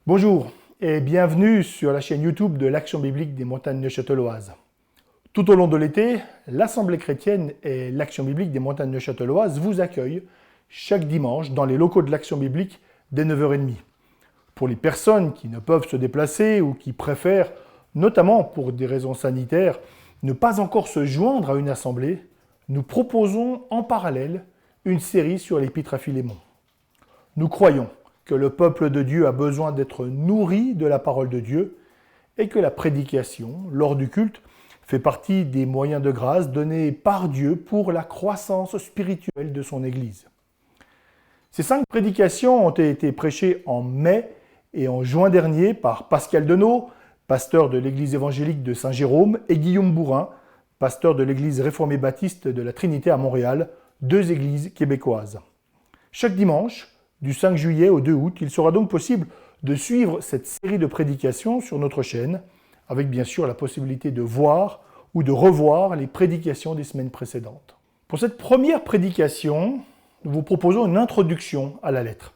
Bonjour et bienvenue sur la chaîne YouTube de l'Action biblique des montagnes neuchâteloises. Tout au long de l'été, l'Assemblée chrétienne et l'Action biblique des montagnes neuchâteloises vous accueillent chaque dimanche dans les locaux de l'Action biblique dès 9h30. Pour les personnes qui ne peuvent se déplacer ou qui préfèrent, notamment pour des raisons sanitaires, ne pas encore se joindre à une assemblée, nous proposons en parallèle une série sur l'Épître à Philémon. Nous croyons que le peuple de Dieu a besoin d'être nourri de la parole de Dieu et que la prédication, lors du culte, fait partie des moyens de grâce donnés par Dieu pour la croissance spirituelle de son Église. Ces 5 prédications ont été prêchées en mai et en juin dernier par Pascal Denot, pasteur de l'Église évangélique de Saint-Jérôme, et Guillaume Bourrin, pasteur de l'Église réformée baptiste de la Trinité à Montréal, 2 églises québécoises. Chaque dimanche, du 5 juillet au 2 août, il sera donc possible de suivre cette série de prédications sur notre chaîne, avec bien sûr la possibilité de voir ou de revoir les prédications des semaines précédentes. Pour cette première prédication, nous vous proposons une introduction à la lettre.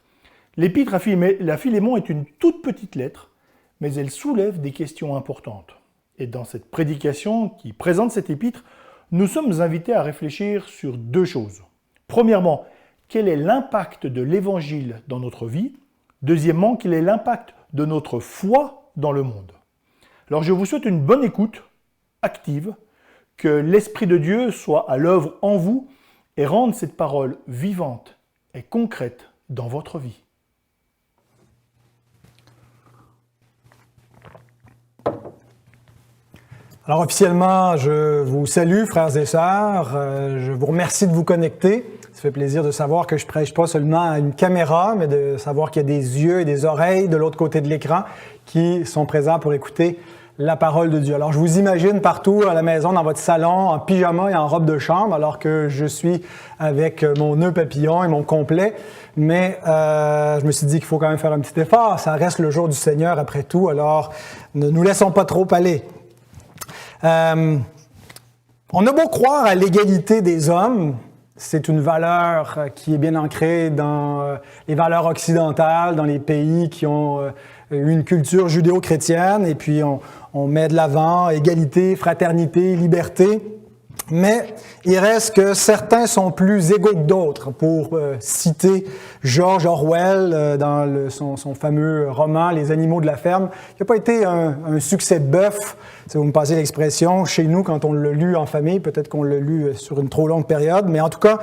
L'Épître à Philémon est une toute petite lettre, mais elle soulève des questions importantes. Et dans cette prédication qui présente cet épître, nous sommes invités à réfléchir sur 2 choses. Premièrement, quel est l'impact de l'Évangile dans notre vie? Deuxièmement, quel est l'impact de notre foi dans le monde? Alors je vous souhaite une bonne écoute, active, que l'Esprit de Dieu soit à l'œuvre en vous et rende cette parole vivante et concrète dans votre vie. Alors officiellement, je vous salue, frères et sœurs. Je vous remercie de vous connecter. Ça fait plaisir de savoir que je prêche pas seulement à une caméra, mais de savoir qu'il y a des yeux et des oreilles de l'autre côté de l'écran qui sont présents pour écouter la parole de Dieu. Alors je vous imagine partout à la maison, dans votre salon, en pyjama et en robe de chambre, alors que je suis avec mon nœud papillon et mon complet. Mais je me suis dit qu'il faut quand même faire un petit effort. Ça reste le jour du Seigneur après tout, alors ne nous laissons pas trop aller. On a beau croire à l'égalité des hommes, c'est une valeur qui est bien ancrée dans les valeurs occidentales, dans les pays qui ont une culture judéo-chrétienne, et puis on met de l'avant égalité, fraternité, liberté. Mais il reste que certains sont plus égaux que d'autres. Pour citer George Orwell dans son fameux roman « Les animaux de la ferme », qui n'a pas été un succès bœuf, si vous me passez l'expression, chez nous quand on l'a lu en famille, peut-être qu'on l'a lu sur une trop longue période, mais en tout cas,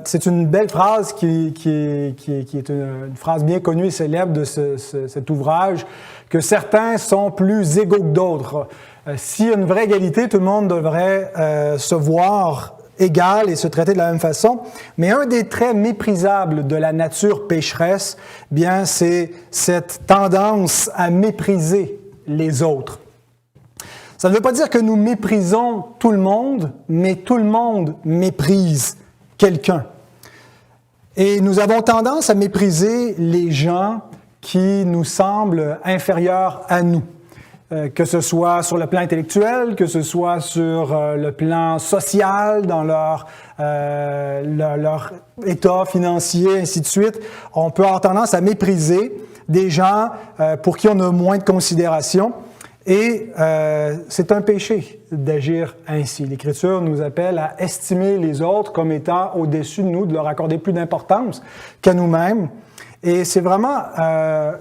c'est une belle phrase qui est une phrase bien connue et célèbre de cet ouvrage, que certains sont plus égaux que d'autres. S'il y a une vraie égalité, tout le monde devrait se voir égal et se traiter de la même façon. Mais un des traits méprisables de la nature pécheresse, bien, c'est cette tendance à mépriser les autres. Ça ne veut pas dire que nous méprisons tout le monde, mais tout le monde méprise quelqu'un. Et nous avons tendance à mépriser les gens qui nous semblent inférieurs à nous. Que ce soit sur le plan intellectuel, que ce soit sur le plan social, dans leur état financier, ainsi de suite. On peut avoir tendance à mépriser des gens pour qui on a moins de considération. Et c'est un péché d'agir ainsi. L'Écriture nous appelle à estimer les autres comme étant au-dessus de nous, de leur accorder plus d'importance qu'à nous-mêmes. Et c'est vraiment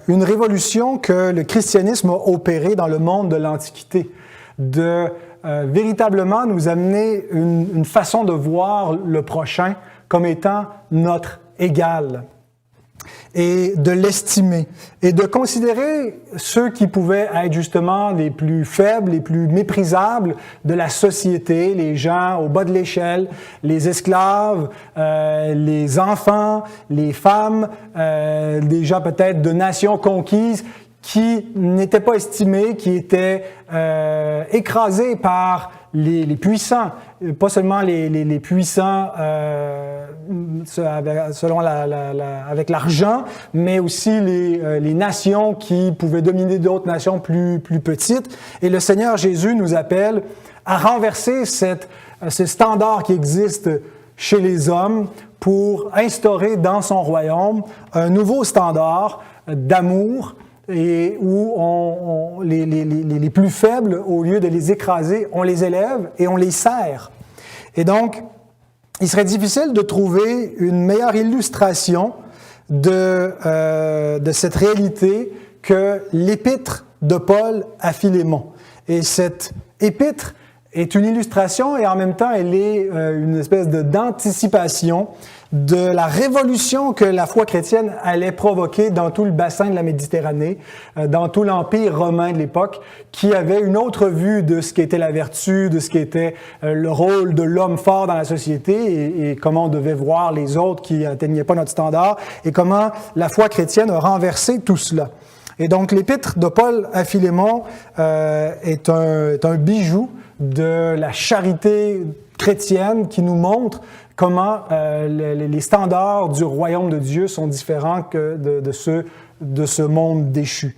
une révolution que le christianisme a opérée dans le monde de l'Antiquité, de véritablement nous amener une façon de voir le prochain comme étant notre égal, et de l'estimer, et de considérer ceux qui pouvaient être justement les plus faibles, les plus méprisables de la société, les gens au bas de l'échelle, les esclaves, les enfants, les femmes, des gens peut-être de nations conquises, qui n'étaient pas estimés, qui étaient écrasés par les puissants, pas seulement les puissants selon avec l'argent, mais aussi les nations qui pouvaient dominer d'autres nations plus petites. Et le Seigneur Jésus nous appelle à renverser ce standard qui existe chez les hommes pour instaurer dans son royaume un nouveau standard d'amour, et où les plus faibles, au lieu de les écraser, on les élève et on les serre. Et donc, il serait difficile de trouver une meilleure illustration de cette réalité que l'épître de Paul à Philémon. Et cette épître est une illustration et en même temps, elle est une espèce d'anticipation de la révolution que la foi chrétienne allait provoquer dans tout le bassin de la Méditerranée, dans tout l'Empire romain de l'époque, qui avait une autre vue de ce qu'était la vertu, de ce qu'était le rôle de l'homme fort dans la société et comment on devait voir les autres qui n'atteignaient pas notre standard et comment la foi chrétienne a renversé tout cela. Et donc, l'épître de Paul à Philémon est un bijou de la charité chrétienne qui nous montre comment les standards du royaume de Dieu sont différents que de ceux de ce monde déchu.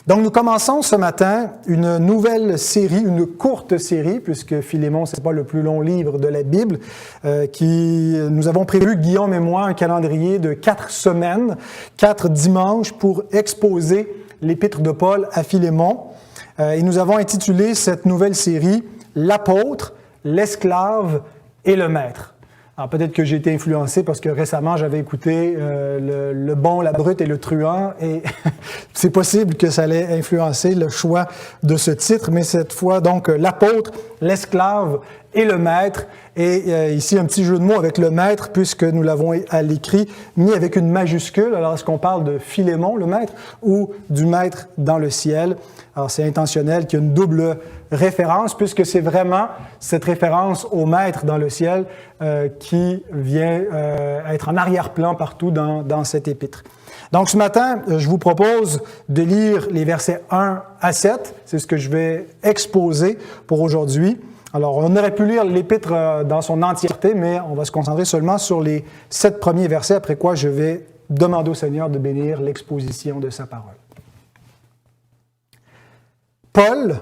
Donc, nous commençons ce matin une nouvelle série, une courte série, puisque Philémon, ce n'est pas le plus long livre de la Bible, nous avons prévu, Guillaume et moi, un calendrier de 4 semaines, 4 dimanches pour exposer l'épître de Paul à Philémon. Et nous avons intitulé cette nouvelle série « L'apôtre, l'esclave et le maître ». Alors peut-être que j'ai été influencé parce que récemment j'avais écouté le bon, la brute et le truand et c'est possible que ça allait influencer le choix de ce titre, mais cette fois donc l'apôtre, l'esclave et le maître. Et ici un petit jeu de mots avec le maître puisque nous l'avons à l'écrit mis avec une majuscule. Alors est-ce qu'on parle de Philémon, le maître, ou du maître dans le ciel? Alors c'est intentionnel qu'il y ait une double référence puisque c'est vraiment cette référence au maître dans le ciel qui vient être en arrière-plan partout dans cette épître. Donc ce matin, je vous propose de lire les versets 1 à 7. C'est ce que je vais exposer pour aujourd'hui. Alors, on aurait pu lire l'épître dans son entièreté, mais on va se concentrer seulement sur les 7 premiers versets, après quoi je vais demander au Seigneur de bénir l'exposition de sa parole. Paul,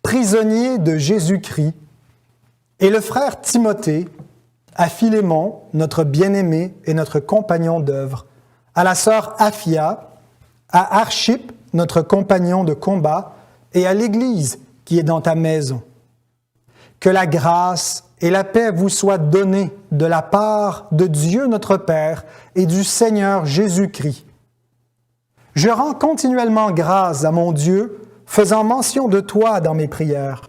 prisonnier de Jésus-Christ, et le frère Timothée, à Philémon, notre bien-aimé et notre compagnon d'œuvre, à la sœur Aphia, à Archippe, notre compagnon de combat, et à l'Église qui est dans ta maison. Que la grâce et la paix vous soient données de la part de Dieu notre Père et du Seigneur Jésus-Christ. Je rends continuellement grâce à mon Dieu, faisant mention de toi dans mes prières,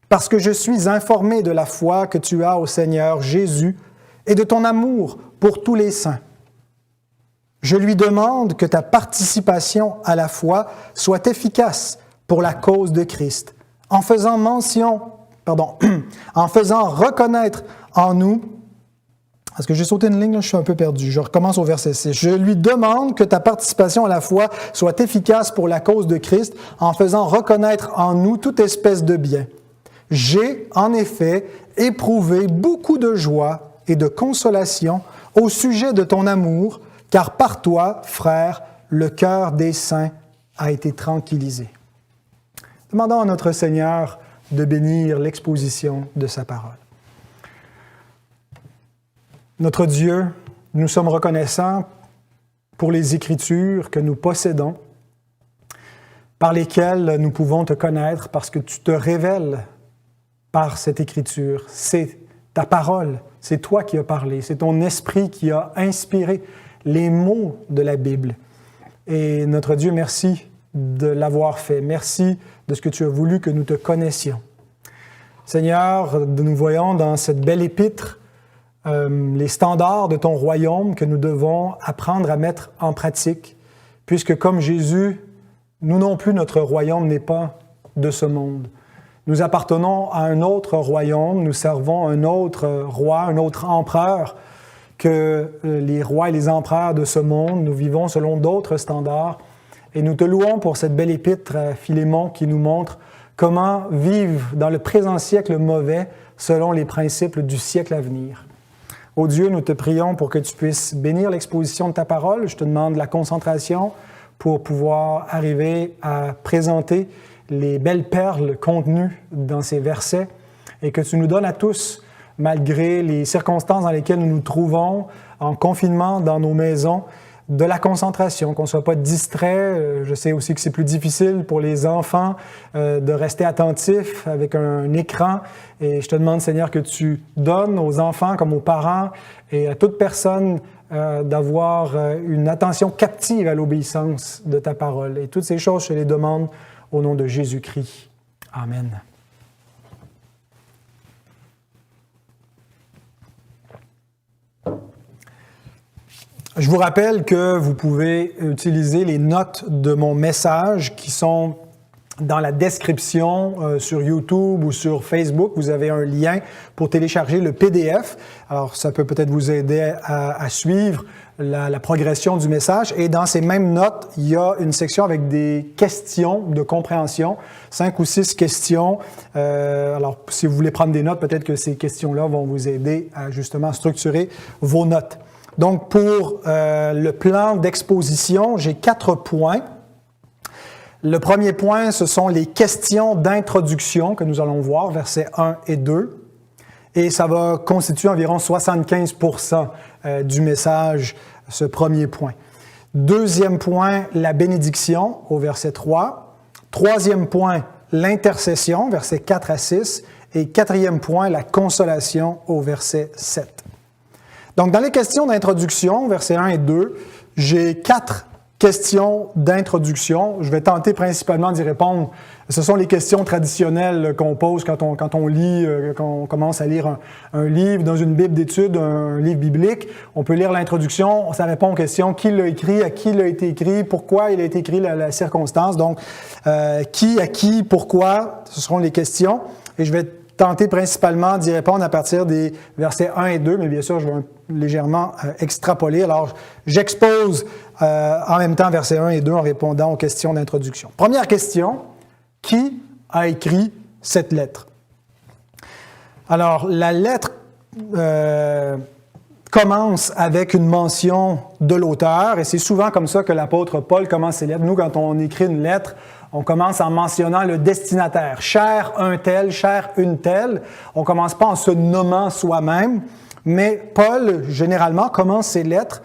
parce que je suis informé de la foi que tu as au Seigneur Jésus et de ton amour pour tous les saints. Je lui demande que ta participation à la foi soit efficace pour la cause de Christ, en faisant reconnaître en nous, parce que j'ai sauté une ligne, là, je suis un peu perdu, je recommence au verset 6. Je lui demande que ta participation à la foi soit efficace pour la cause de Christ, en faisant reconnaître en nous toute espèce de bien. J'ai, en effet, éprouvé beaucoup de joie et de consolation au sujet de ton amour, car par toi, frère, le cœur des saints a été tranquillisé. Demandons à notre Seigneur de bénir l'exposition de sa parole. Notre Dieu, nous sommes reconnaissants pour les Écritures que nous possédons, par lesquelles nous pouvons te connaître parce que tu te révèles par cette Écriture. C'est ta parole, c'est toi qui as parlé, c'est ton esprit qui a inspiré les mots de la Bible. Et notre Dieu, merci de l'avoir fait. Merci de ce que tu as voulu que nous te connaissions. Seigneur, nous voyons dans cette belle épître les standards de ton royaume que nous devons apprendre à mettre en pratique, puisque comme Jésus, nous non plus, notre royaume n'est pas de ce monde. Nous appartenons à un autre royaume, nous servons un autre roi, un autre empereur que les rois et les empereurs de ce monde. Nous vivons selon d'autres standards. Et nous te louons pour cette belle épître à Philémon qui nous montre comment vivre dans le présent siècle mauvais selon les principes du siècle à venir. Ô Dieu, nous te prions pour que tu puisses bénir l'exposition de ta parole. Je te demande la concentration pour pouvoir arriver à présenter les belles perles contenues dans ces versets et que tu nous donnes à tous, malgré les circonstances dans lesquelles nous nous trouvons, en confinement dans nos maisons, de la concentration, qu'on ne soit pas distrait. Je sais aussi que c'est plus difficile pour les enfants de rester attentifs avec un écran. Et je te demande, Seigneur, que tu donnes aux enfants comme aux parents et à toute personne d'avoir une attention captive à l'obéissance de ta parole. Et toutes ces choses, je te les demande au nom de Jésus-Christ. Amen. Je vous rappelle que vous pouvez utiliser les notes de mon message qui sont dans la description sur YouTube ou sur Facebook. Vous avez un lien pour télécharger le PDF. Alors, ça peut peut-être vous aider à suivre la progression du message. Et dans ces mêmes notes, il y a une section avec des questions de compréhension, 5 ou 6 questions. Alors, si vous voulez prendre des notes, peut-être que ces questions-là vont vous aider à justement structurer vos notes. Donc, pour le plan d'exposition, j'ai 4 points. Le premier point, ce sont les questions d'introduction que nous allons voir, versets 1 et 2. Et ça va constituer environ 75% du message, ce premier point. Deuxième point, la bénédiction, au verset 3. Troisième point, l'intercession, versets 4 à 6. Et quatrième point, la consolation, au verset 7. Donc, dans les questions d'introduction, versets 1 et 2, j'ai 4 questions d'introduction. Je vais tenter principalement d'y répondre. Ce sont les questions traditionnelles qu'on pose quand on lit, quand on commence à lire un livre dans une Bible d'études, un livre biblique. On peut lire l'introduction, ça répond aux questions qui l'a écrit, à qui il a été écrit, pourquoi il a été écrit, la circonstance. Donc, qui, à qui, pourquoi, ce seront les questions. Et je vais tenter principalement d'y répondre à partir des versets 1 et 2, mais bien sûr, je vais légèrement extrapoler. Alors, j'expose en même temps versets 1 et 2 en répondant aux questions d'introduction. Première question, qui a écrit cette lettre? Alors, la lettre commence avec une mention de l'auteur, et c'est souvent comme ça que l'apôtre Paul commence ses lettres. Nous, quand on écrit une lettre, on commence en mentionnant le destinataire. Cher un tel, cher une telle. On ne commence pas en se nommant soi-même, mais Paul, généralement, commence ses lettres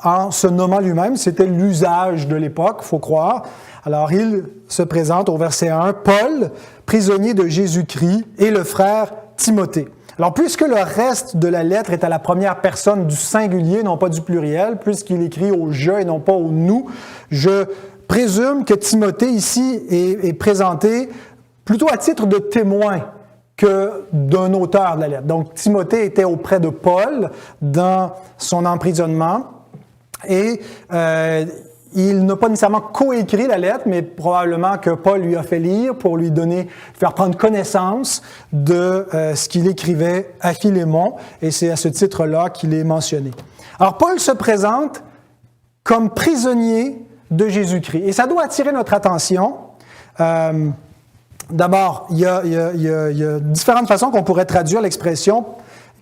en se nommant lui-même. C'était l'usage de l'époque, il faut croire. Alors, il se présente au verset 1, « Paul, prisonnier de Jésus-Christ, et le frère Timothée. » Alors, puisque le reste de la lettre est à la première personne du singulier, non pas du pluriel, puisqu'il écrit au « je » et non pas au « nous », je présume que Timothée, ici, est présenté plutôt à titre de témoin que d'un auteur de la lettre. Donc, Timothée était auprès de Paul dans son emprisonnement et il n'a pas nécessairement coécrit la lettre, mais probablement que Paul lui a fait lire pour lui faire prendre connaissance de ce qu'il écrivait à Philémon, et c'est à ce titre-là qu'il est mentionné. Alors, Paul se présente comme prisonnier de Jésus-Christ. Et ça doit attirer notre attention. D'abord, il y a différentes façons qu'on pourrait traduire l'expression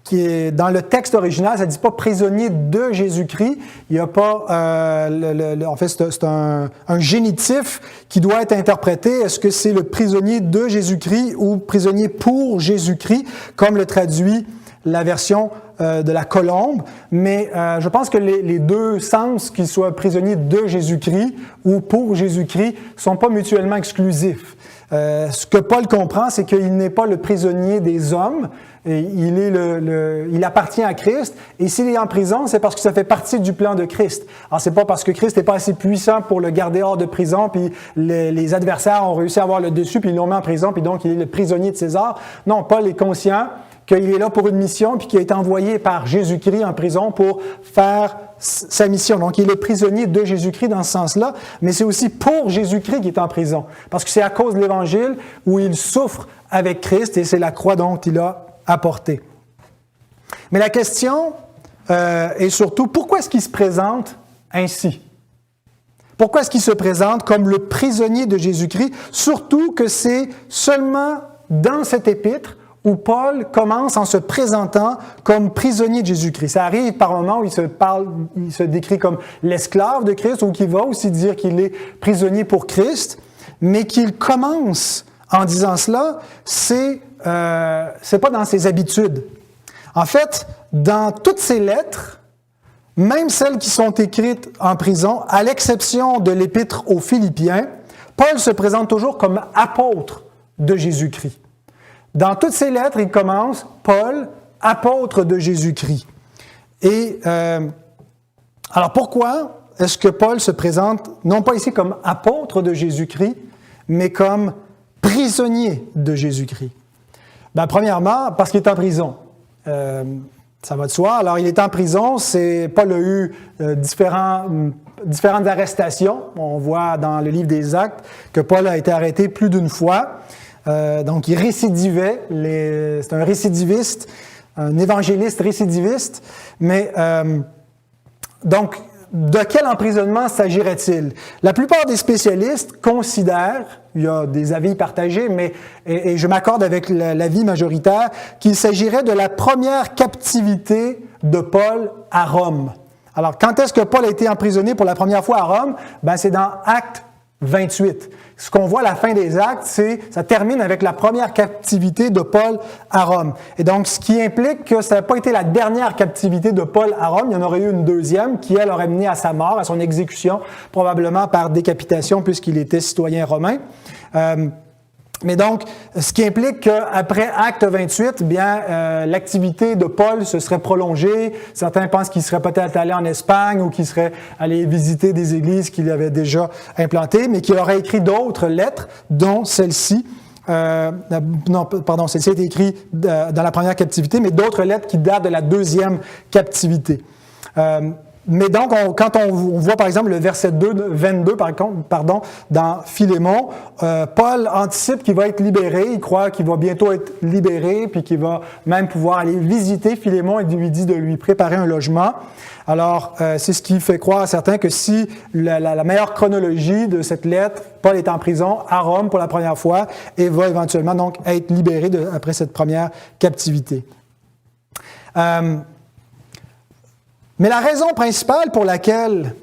qui est dans le texte original. Ça ne dit pas prisonnier de Jésus-Christ. Il n'y a pas... en fait, c'est un génitif qui doit être interprété. Est-ce que c'est le prisonnier de Jésus-Christ ou prisonnier pour Jésus-Christ, comme le traduit la version de la Colombe, mais je pense que les deux sens, qu'il soit prisonnier de Jésus-Christ ou pour Jésus-Christ, ne sont pas mutuellement exclusifs. Ce que Paul comprend, c'est qu'il n'est pas le prisonnier des hommes, et il appartient à Christ, et s'il est en prison, c'est parce que ça fait partie du plan de Christ. Alors, c'est pas parce que Christ n'est pas assez puissant pour le garder hors de prison, puis les adversaires ont réussi à avoir le dessus, puis ils l'ont mis en prison, puis donc il est le prisonnier de César. Non, Paul est conscient qu'il est là pour une mission, puis qu'il a été envoyé par Jésus-Christ en prison pour faire sa mission. Donc, il est prisonnier de Jésus-Christ dans ce sens-là, mais c'est aussi pour Jésus-Christ qu'il est en prison, parce que c'est à cause de l'Évangile où il souffre avec Christ, et c'est la croix dont il a apporté. Mais la question est surtout, pourquoi est-ce qu'il se présente ainsi? Pourquoi est-ce qu'il se présente comme le prisonnier de Jésus-Christ? Surtout que c'est seulement dans cet épître où Paul commence en se présentant comme prisonnier de Jésus-Christ. Ça arrive par moments où il se décrit comme l'esclave de Christ, ou qu'il va aussi dire qu'il est prisonnier pour Christ, mais qu'il commence en disant cela, c'est pas dans ses habitudes. En fait, dans toutes ses lettres, même celles qui sont écrites en prison, à l'exception de l'épître aux Philippiens, Paul se présente toujours comme apôtre de Jésus-Christ. Dans toutes ses lettres, il commence « Paul, apôtre de Jésus-Christ ». Et alors pourquoi est-ce que Paul se présente non pas ici comme apôtre de Jésus-Christ, mais comme prisonnier de Jésus-Christ? Bien, premièrement, parce qu'il est en prison. Ça va de soi. Alors, il est en prison. Paul a eu différentes arrestations. On voit dans le livre des Actes que Paul a été arrêté plus d'une fois. Donc, il récidivait. C'est un récidiviste, un évangéliste récidiviste. Mais, donc, de quel emprisonnement s'agirait-il? La plupart des spécialistes considèrent, il y a des avis partagés, mais et je m'accorde avec l'avis majoritaire, qu'il s'agirait de la première captivité de Paul à Rome. Alors, quand est-ce que Paul a été emprisonné pour la première fois à Rome? Ben, c'est dans Actes 28. Ce qu'on voit à la fin des Actes, ça termine avec la première captivité de Paul à Rome. Et donc, ce qui implique que ça n'a pas été la dernière captivité de Paul à Rome, il y en aurait eu une deuxième qui, elle, aurait mené à sa mort, à son exécution, probablement par décapitation puisqu'il était citoyen romain. Mais donc, ce qui implique qu'après Acte 28, bien, l'activité de Paul se serait prolongée. Certains pensent qu'il serait peut-être allé en Espagne ou qu'il serait allé visiter des églises qu'il avait déjà implantées, mais qu'il aurait écrit d'autres lettres, dont celle-ci. Celle-ci a été écrite dans la première captivité, mais d'autres lettres qui datent de la deuxième captivité. Mais donc, quand on voit par exemple le verset 22, dans Philémon, Paul anticipe qu'il va être libéré, il croit qu'il va bientôt être libéré, puis qu'il va même pouvoir aller visiter Philémon et lui dit de lui préparer un logement. Alors, c'est ce qui fait croire à certains que si la meilleure chronologie de cette lettre, Paul est en prison à Rome pour la première fois et va éventuellement donc être libéré après cette première captivité. Mais la raison principale pour laquelle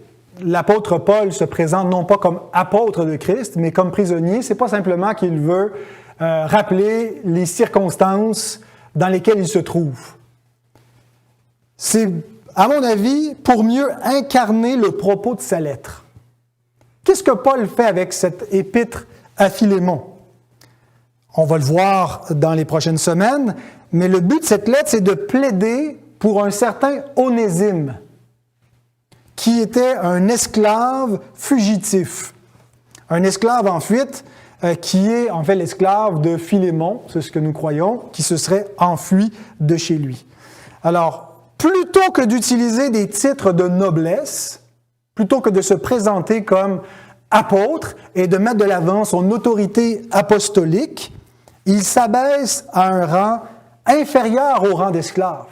l'apôtre Paul se présente non pas comme apôtre de Christ, mais comme prisonnier, c'est pas simplement qu'il veut rappeler les circonstances dans lesquelles il se trouve. C'est, à mon avis, pour mieux incarner le propos de sa lettre. Qu'est-ce que Paul fait avec cette épître à Philémon? On va le voir dans les prochaines semaines, mais le but de cette lettre, c'est de plaider pour un certain Onésime, qui était un esclave fugitif. Un esclave en fuite qui est en fait l'esclave de Philémon, c'est ce que nous croyons, qui se serait enfui de chez lui. Alors, plutôt que d'utiliser des titres de noblesse, plutôt que de se présenter comme apôtre et de mettre de l'avant son autorité apostolique, il s'abaisse à un rang inférieur au rang d'esclave.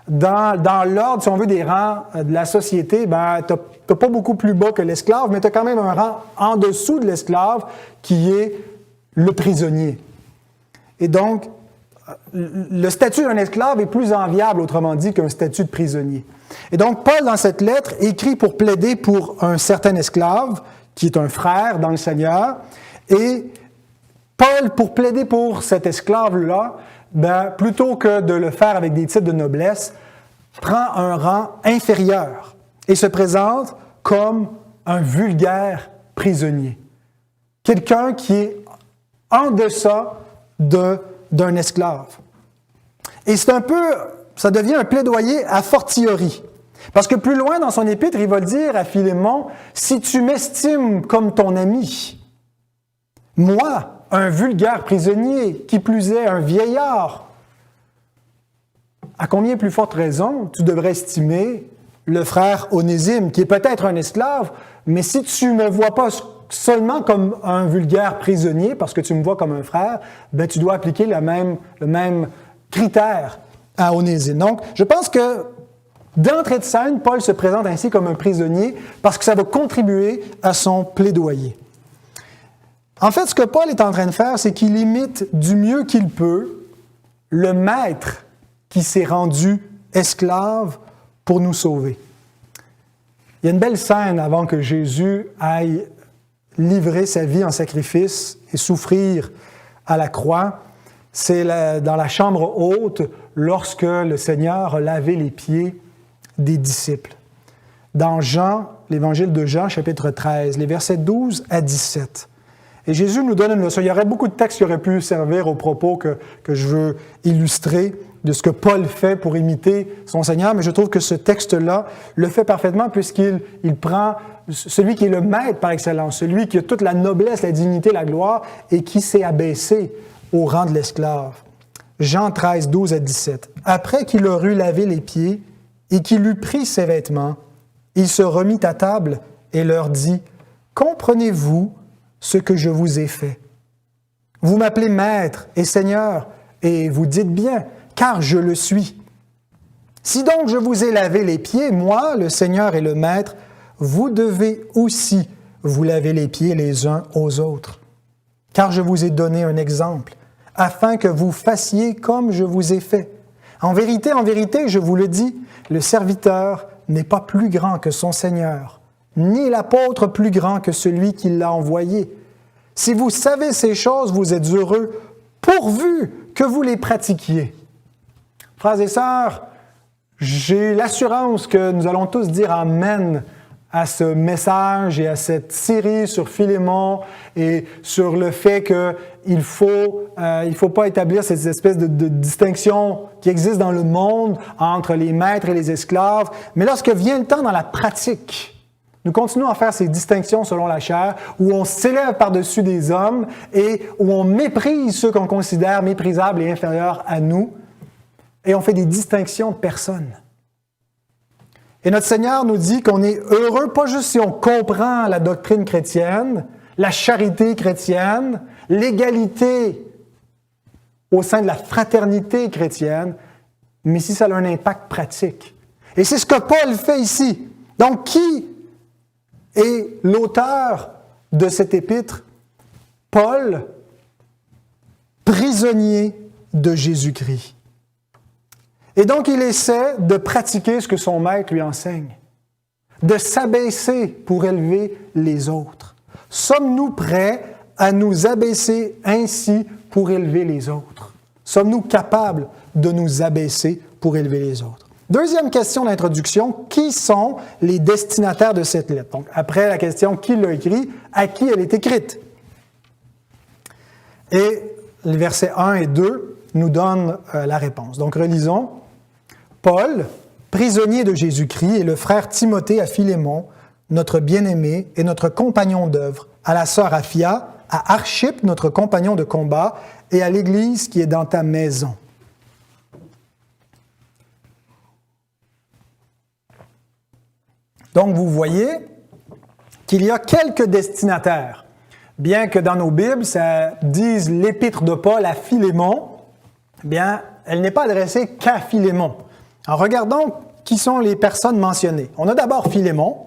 Dans l'ordre, si on veut, des rangs de la société, ben, tu n'as pas beaucoup plus bas que l'esclave, mais tu as quand même un rang en dessous de l'esclave qui est le prisonnier. Et donc, le statut d'un esclave est plus enviable, autrement dit, qu'un statut de prisonnier. Et donc, Paul, dans cette lettre, écrit pour plaider pour un certain esclave, qui est un frère dans le Seigneur, et Paul, pour plaider pour cet esclave-là, ben, plutôt que de le faire avec des titres de noblesse, prend un rang inférieur et se présente comme un vulgaire prisonnier. Quelqu'un qui est en deçà d'un esclave. Et ça devient un plaidoyer a fortiori. Parce que plus loin dans son épître, il va le dire à Philémon, « Si tu m'estimes comme ton ami, moi, un vulgaire prisonnier, qui plus est un vieillard, à combien plus forte raison tu devrais estimer le frère Onésime, qui est peut-être un esclave, mais si tu ne me vois pas seulement comme un vulgaire prisonnier, parce que tu me vois comme un frère, ben tu dois appliquer le même critère à Onésime. » Donc, je pense que d'entrée de scène, Paul se présente ainsi comme un prisonnier parce que ça va contribuer à son plaidoyer. En fait, ce que Paul est en train de faire, c'est qu'il imite du mieux qu'il peut le maître qui s'est rendu esclave pour nous sauver. Il y a une belle scène avant que Jésus aille livrer sa vie en sacrifice et souffrir à la croix. C'est dans la chambre haute, lorsque le Seigneur a lavé les pieds des disciples. dans l'évangile de Jean, chapitre 13, les versets 12 à 17. Et Jésus nous donne une leçon. Il y aurait beaucoup de textes qui auraient pu servir aux propos que je veux illustrer de ce que Paul fait pour imiter son Seigneur, mais je trouve que ce texte-là le fait parfaitement puisqu'il prend celui qui est le maître par excellence, celui qui a toute la noblesse, la dignité, la gloire et qui s'est abaissé au rang de l'esclave. Jean 13, 12 à 17. Après qu'il leur eut lavé les pieds et qu'il eut pris ses vêtements, il se remit à table et leur dit, « Comprenez-vous ce que je vous ai fait? Vous m'appelez Maître et Seigneur, et vous dites bien, car je le suis. Si donc je vous ai lavé les pieds, moi, le Seigneur et le Maître, vous devez aussi vous laver les pieds les uns aux autres. Car je vous ai donné un exemple, afin que vous fassiez comme je vous ai fait. En vérité, je vous le dis, le serviteur n'est pas plus grand que son Seigneur, ni l'apôtre plus grand que celui qui l'a envoyé. Si vous savez ces choses, vous êtes heureux, pourvu que vous les pratiquiez. » Frères et sœurs, j'ai l'assurance que nous allons tous dire Amen à ce message et à cette série sur Philémon et sur le fait qu'il ne faut pas établir cette espèce de distinction qui existe dans le monde entre les maîtres et les esclaves. Mais lorsque vient le temps dans la pratique, nous continuons à faire ces distinctions selon la chair, où on s'élève par-dessus des hommes et où on méprise ceux qu'on considère méprisables et inférieurs à nous, et on fait des distinctions de personnes. Et notre Seigneur nous dit qu'on est heureux, pas juste si on comprend la doctrine chrétienne, la charité chrétienne, l'égalité au sein de la fraternité chrétienne, mais si ça a un impact pratique. Et c'est ce que Paul fait ici. Donc, qui est l'auteur de cet épître? Paul, prisonnier de Jésus-Christ. Et donc, il essaie de pratiquer ce que son maître lui enseigne, de s'abaisser pour élever les autres. Sommes-nous prêts à nous abaisser ainsi pour élever les autres? Sommes-nous capables de nous abaisser pour élever les autres? Deuxième question d'introduction, qui sont les destinataires de cette lettre? Donc, après la question qui l'a écrit, à qui elle est écrite? Et les versets 1 et 2 nous donnent la réponse. Donc, relisons. Paul, prisonnier de Jésus-Christ, et le frère Timothée à Philémon, notre bien-aimé et notre compagnon d'œuvre, à la sœur Aphia, à Archippe, notre compagnon de combat, et à l'Église qui est dans ta maison. Donc, vous voyez qu'il y a quelques destinataires. Bien que dans nos Bibles, ça dise l'épître de Paul à Philémon, bien, elle n'est pas adressée qu'à Philémon. Alors, regardons qui sont les personnes mentionnées. On a d'abord Philémon,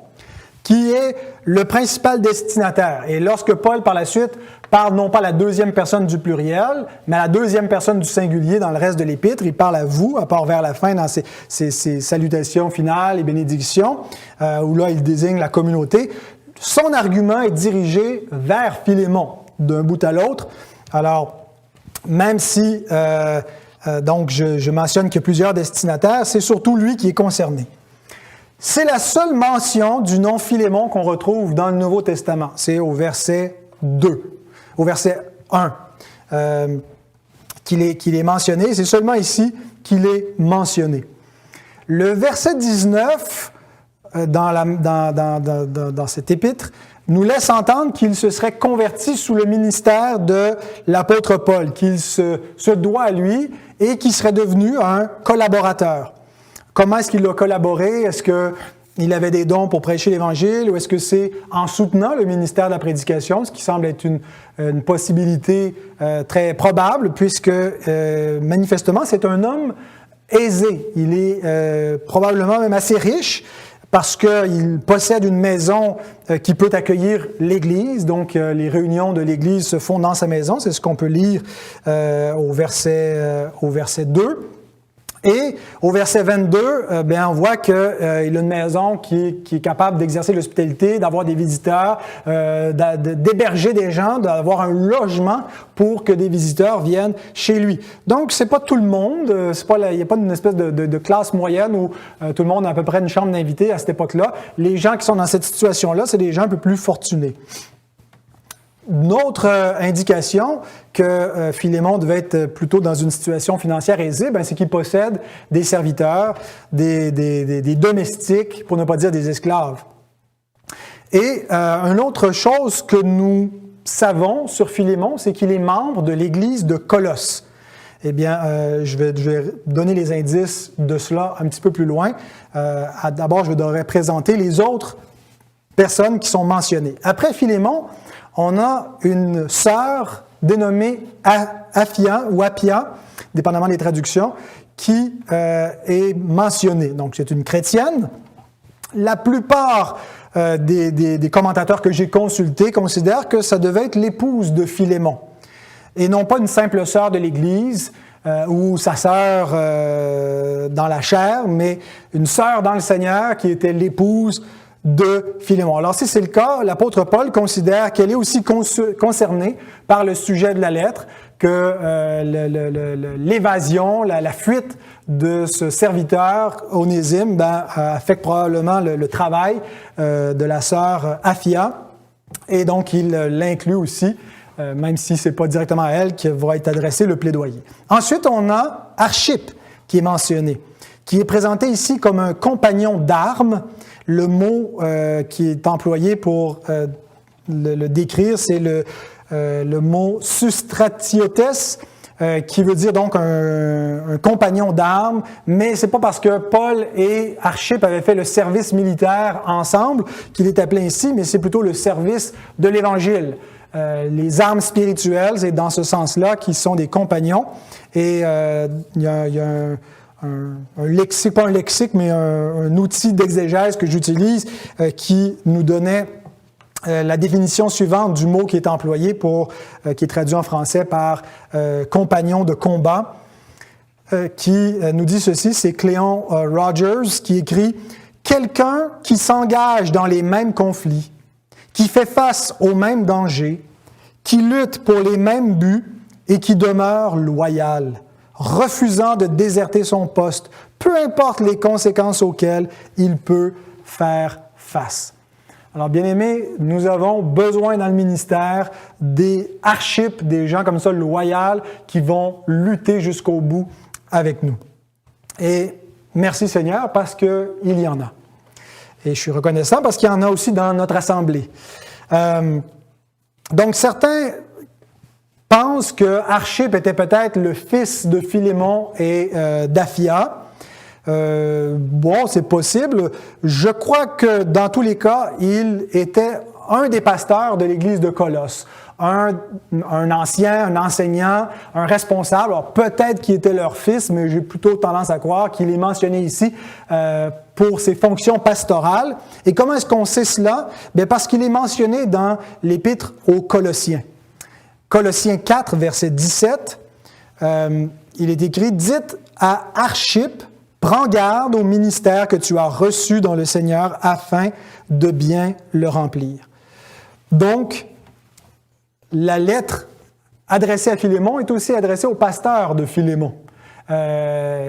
qui est le principal destinataire. Et lorsque Paul, par la suite, parle non pas à la deuxième personne du pluriel, mais à la deuxième personne du singulier dans le reste de l'épître, il parle à vous, à part vers la fin dans ses salutations finales et bénédictions, où là, il désigne la communauté. Son argument est dirigé vers Philémon, d'un bout à l'autre. Alors, même si... donc, je mentionne qu'il y a plusieurs destinataires, c'est surtout lui qui est concerné. C'est la seule mention du nom Philémon qu'on retrouve dans le Nouveau Testament. C'est au verset 2, au verset 1, qu'il est mentionné. C'est seulement ici qu'il est mentionné. Le verset 19, dans cet épître, nous laisse entendre qu'il se serait converti sous le ministère de l'apôtre Paul, qu'il se doit à lui et qu'il serait devenu un collaborateur. Comment est-ce qu'il a collaboré? Est-ce qu'il avait des dons pour prêcher l'Évangile ou est-ce que c'est en soutenant le ministère de la prédication, ce qui semble être une possibilité très probable puisque manifestement c'est un homme aisé. Il est probablement même assez riche parce qu'il possède une maison qui peut accueillir l'Église. Donc, les réunions de l'Église se font dans sa maison. C'est ce qu'on peut lire au verset 2. Et au verset 22, on voit qu'il a une maison qui est capable d'exercer l'hospitalité, d'avoir des visiteurs, d'héberger des gens, d'avoir un logement pour que des visiteurs viennent chez lui. Donc, c'est pas tout le monde, il n'y a pas une espèce de classe moyenne où tout le monde a à peu près une chambre d'invités à cette époque-là. Les gens qui sont dans cette situation-là, c'est des gens un peu plus fortunés. Une autre indication que Philémon devait être plutôt dans une situation financière aisée, c'est qu'il possède des serviteurs, des domestiques, pour ne pas dire des esclaves. Et une autre chose que nous savons sur Philémon, c'est qu'il est membre de l'Église de Colosse. Eh bien, je vais donner les indices de cela un petit peu plus loin. D'abord, je devrais présenter les autres personnes qui sont mentionnées. Après Philémon, on a une sœur dénommée Aphia ou Appia, dépendamment des traductions, qui est mentionnée. Donc, c'est une chrétienne. La plupart des commentateurs que j'ai consultés considèrent que ça devait être l'épouse de Philémon, et non pas une simple sœur de l'Église ou sa sœur dans la chair, mais une sœur dans le Seigneur qui était l'épouse de Philémon. Alors, si c'est le cas, l'apôtre Paul considère qu'elle est aussi concernée par le sujet de la lettre, que l'évasion, la fuite de ce serviteur Onésime affecte probablement le travail de la sœur Aphia, et donc il l'inclut aussi, même si ce n'est pas directement à elle qui va être adressé le plaidoyer. Ensuite, on a Archippe qui est mentionné, qui est présenté ici comme un compagnon d'armes. Le mot qui est employé pour le décrire, c'est le mot sustratiotes, qui veut dire donc un compagnon d'armes, mais c'est pas parce que Paul et Archippe avaient fait le service militaire ensemble qu'il est appelé ainsi, mais c'est plutôt le service de l'Évangile. Les armes spirituelles, c'est dans ce sens-là qu'ils sont des compagnons. Et il y a un lexique, pas un lexique, mais un outil d'exégèse que j'utilise qui nous donnait la définition suivante du mot qui est employé qui est traduit en français par compagnon de combat, qui nous dit ceci, c'est Cléon Rogers qui écrit « Quelqu'un qui s'engage dans les mêmes conflits, qui fait face aux mêmes dangers, qui lutte pour les mêmes buts et qui demeure loyal, refusant de déserter son poste, peu importe les conséquences auxquelles il peut faire face. » Alors, bien-aimés, nous avons besoin dans le ministère des archippes, des gens comme ça, loyaux, qui vont lutter jusqu'au bout avec nous. Et merci Seigneur, parce qu'il y en a. Et je suis reconnaissant parce qu'il y en a aussi dans notre assemblée. Donc, certains pensent que Archippe était peut-être le fils de Philémon et d'Aphia. Bon, c'est possible. Je crois que dans tous les cas, il était un des pasteurs de l'église de Colosse. Un ancien, un enseignant, un responsable. Alors peut-être qu'il était leur fils, mais j'ai plutôt tendance à croire qu'il est mentionné ici pour ses fonctions pastorales. Et comment est-ce qu'on sait cela? Bien, parce qu'il est mentionné dans l'épître aux Colossiens. Colossiens 4, verset 17, il est écrit « Dites à Archippe, prends garde au ministère que tu as reçu dans le Seigneur afin de bien le remplir. » Donc, la lettre adressée à Philémon est aussi adressée au pasteur de Philémon.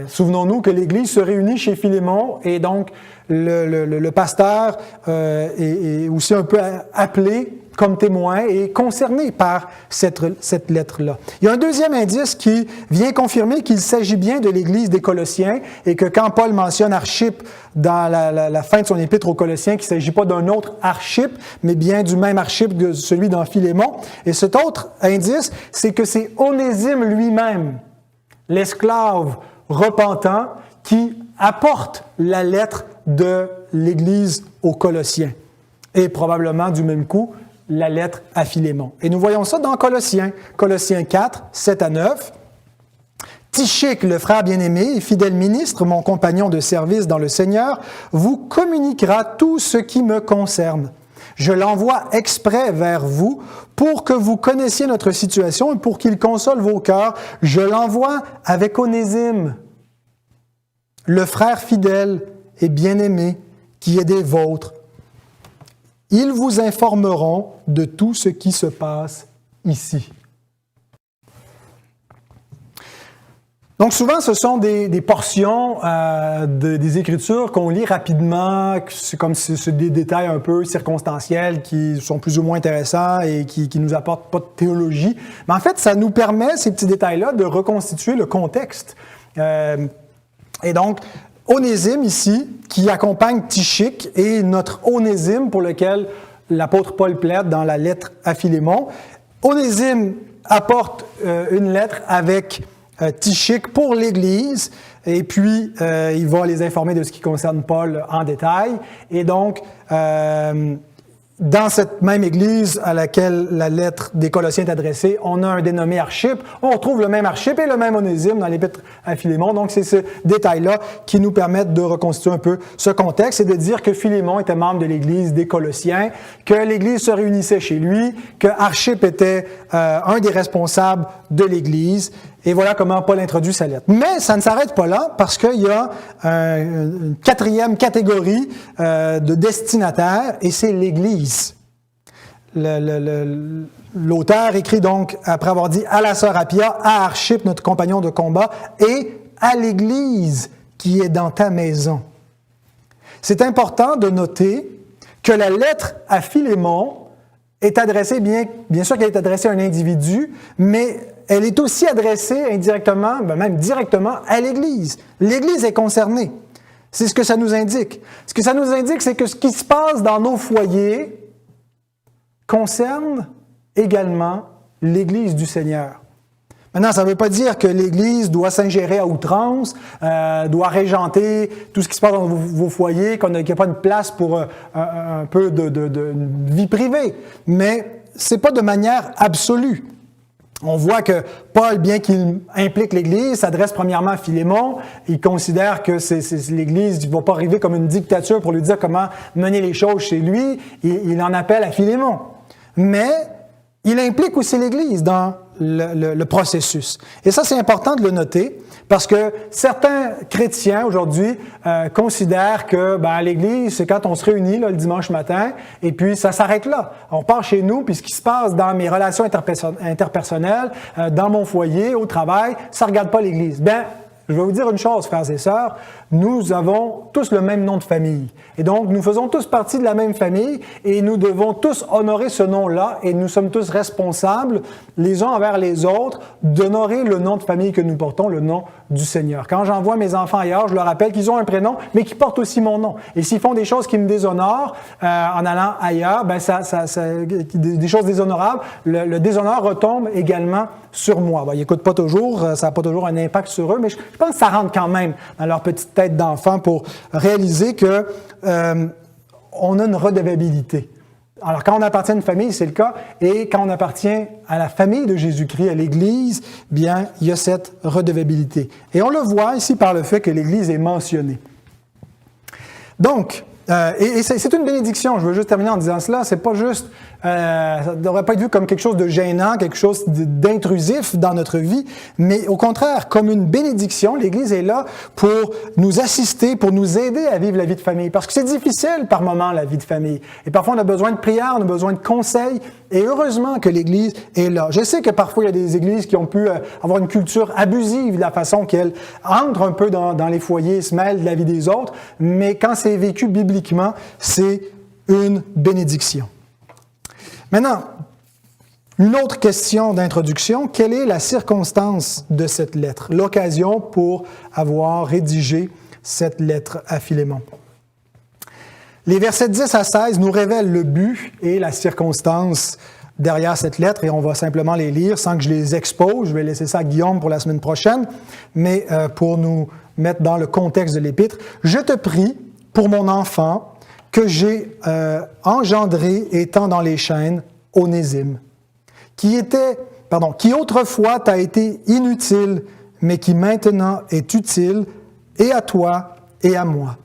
Souvenons-nous que l'Église se réunit chez Philémon et donc le pasteur est aussi un peu appelé comme témoin et concerné par cette lettre-là. Il y a un deuxième indice qui vient confirmer qu'il s'agit bien de l'Église des Colossiens et que quand Paul mentionne Archippe dans la fin de son épître aux Colossiens, qu'il ne s'agit pas d'un autre Archippe, mais bien du même Archippe que celui dans Philémon. Et cet autre indice, c'est que c'est Onésime lui-même, l'esclave repentant, qui apporte la lettre de l'Église aux Colossiens. Et probablement du même coup, la lettre à Philémon. Et nous voyons ça dans Colossiens. Colossiens 4, 7 à 9. Tychique, le frère bien-aimé et fidèle ministre, mon compagnon de service dans le Seigneur, vous communiquera tout ce qui me concerne. Je l'envoie exprès vers vous pour que vous connaissiez notre situation et pour qu'il console vos cœurs. Je l'envoie avec Onésime. le frère fidèle et bien-aimé qui est des vôtres. Ils vous informeront de tout ce qui se passe ici. Donc souvent, ce sont des portions des Écritures qu'on lit rapidement, c'est comme si c'est des détails un peu circonstanciels qui sont plus ou moins intéressants et qui nous apportent pas de théologie. Mais en fait, ça nous permet, ces petits détails-là, de reconstituer le contexte. Et donc, Onésime ici, qui accompagne Tychik, et notre Onésime pour lequel l'apôtre Paul plaide dans la lettre à Philémon. Onésime apporte une lettre avec Tychik pour l'Église, et puis il va les informer de ce qui concerne Paul en détail. Et donc, dans cette même Église à laquelle la lettre des Colossiens est adressée, on a un dénommé Archippe. On retrouve le même Archippe et le même Onésime dans l'Épître à Philémon. Donc, c'est ce détail-là qui nous permet de reconstituer un peu ce contexte et de dire que Philémon était membre de l'Église des Colossiens, que l'Église se réunissait chez lui, que Archippe était un des responsables de l'Église. Et voilà comment Paul introduit sa lettre. Mais ça ne s'arrête pas là, parce qu'il y a une quatrième catégorie de destinataires, et c'est l'Église. L'auteur écrit donc, après avoir dit à la sœur Appia, à Archippe, notre compagnon de combat, et à l'Église qui est dans ta maison. C'est important de noter que la lettre à Philémon est adressée, bien sûr qu'elle est adressée à un individu, mais elle est aussi adressée indirectement, même directement, à l'Église. L'Église est concernée. C'est ce que ça nous indique. Ce que ça nous indique, c'est que ce qui se passe dans nos foyers concerne également l'Église du Seigneur. Maintenant, ça ne veut pas dire que l'Église doit s'ingérer à outrance, doit régenter tout ce qui se passe dans vos foyers, qu'il n'y a pas de place pour un peu de vie privée. Mais ce n'est pas de manière absolue. On voit que Paul, bien qu'il implique l'Église, s'adresse premièrement à Philémon. Il considère que l'Église ne va pas arriver comme une dictature pour lui dire comment mener les choses chez lui. Il en appelle à Philémon. Mais il implique aussi l'Église dans le processus. Et ça, c'est important de le noter, parce que certains chrétiens aujourd'hui considèrent que l'Église, c'est quand on se réunit là, le dimanche matin, et puis ça s'arrête là. On part chez nous, puis ce qui se passe dans mes relations interpersonnelles, dans mon foyer, au travail, ça ne regarde pas l'Église. Bien, je vais vous dire une chose, frères et sœurs, nous avons tous le même nom de famille. Et donc, nous faisons tous partie de la même famille et nous devons tous honorer ce nom-là et nous sommes tous responsables, les uns envers les autres, d'honorer le nom de famille que nous portons, le nom du Seigneur. Quand j'envoie mes enfants ailleurs, je leur rappelle qu'ils ont un prénom, mais qui portent aussi mon nom. Et s'ils font des choses qui me déshonorent en allant ailleurs, des choses déshonorables, le déshonneur retombe également sur moi. Ils n'écoutent pas toujours, ça n'a pas toujours un impact sur eux, mais je pense que ça rentre quand même dans leur petite tête d'enfant pour réaliser que on a une redevabilité. Alors, quand on appartient à une famille, c'est le cas, et quand on appartient à la famille de Jésus-Christ, à l'Église, bien, il y a cette redevabilité. Et on le voit ici par le fait que l'Église est mentionnée. Donc, et c'est une bénédiction, je veux juste terminer en disant cela, c'est pas juste, ça ne devrait pas être vu comme quelque chose de gênant, quelque chose d'intrusif dans notre vie, mais au contraire, comme une bénédiction, l'Église est là pour nous assister, pour nous aider à vivre la vie de famille, parce que c'est difficile par moments la vie de famille, et parfois on a besoin de prière, on a besoin de conseils, et heureusement que l'Église est là. Je sais que parfois il y a des églises qui ont pu avoir une culture abusive de la façon qu'elles entrent un peu dans les foyers, se mêlent de la vie des autres, mais quand c'est vécu bibliquement, c'est une bénédiction. Maintenant, une autre question d'introduction, quelle est la circonstance de cette lettre, l'occasion pour avoir rédigé cette lettre à Philémon? Les versets 10 à 16 nous révèlent le but et la circonstance derrière cette lettre, et on va simplement les lire sans que je les expose. Je vais laisser ça à Guillaume pour la semaine prochaine, mais pour nous mettre dans le contexte de l'Épître. « Je te prie pour mon enfant que j'ai engendré étant dans les chaînes, Onésime, qui autrefois t'a été inutile, mais qui maintenant est utile, et à toi et à moi.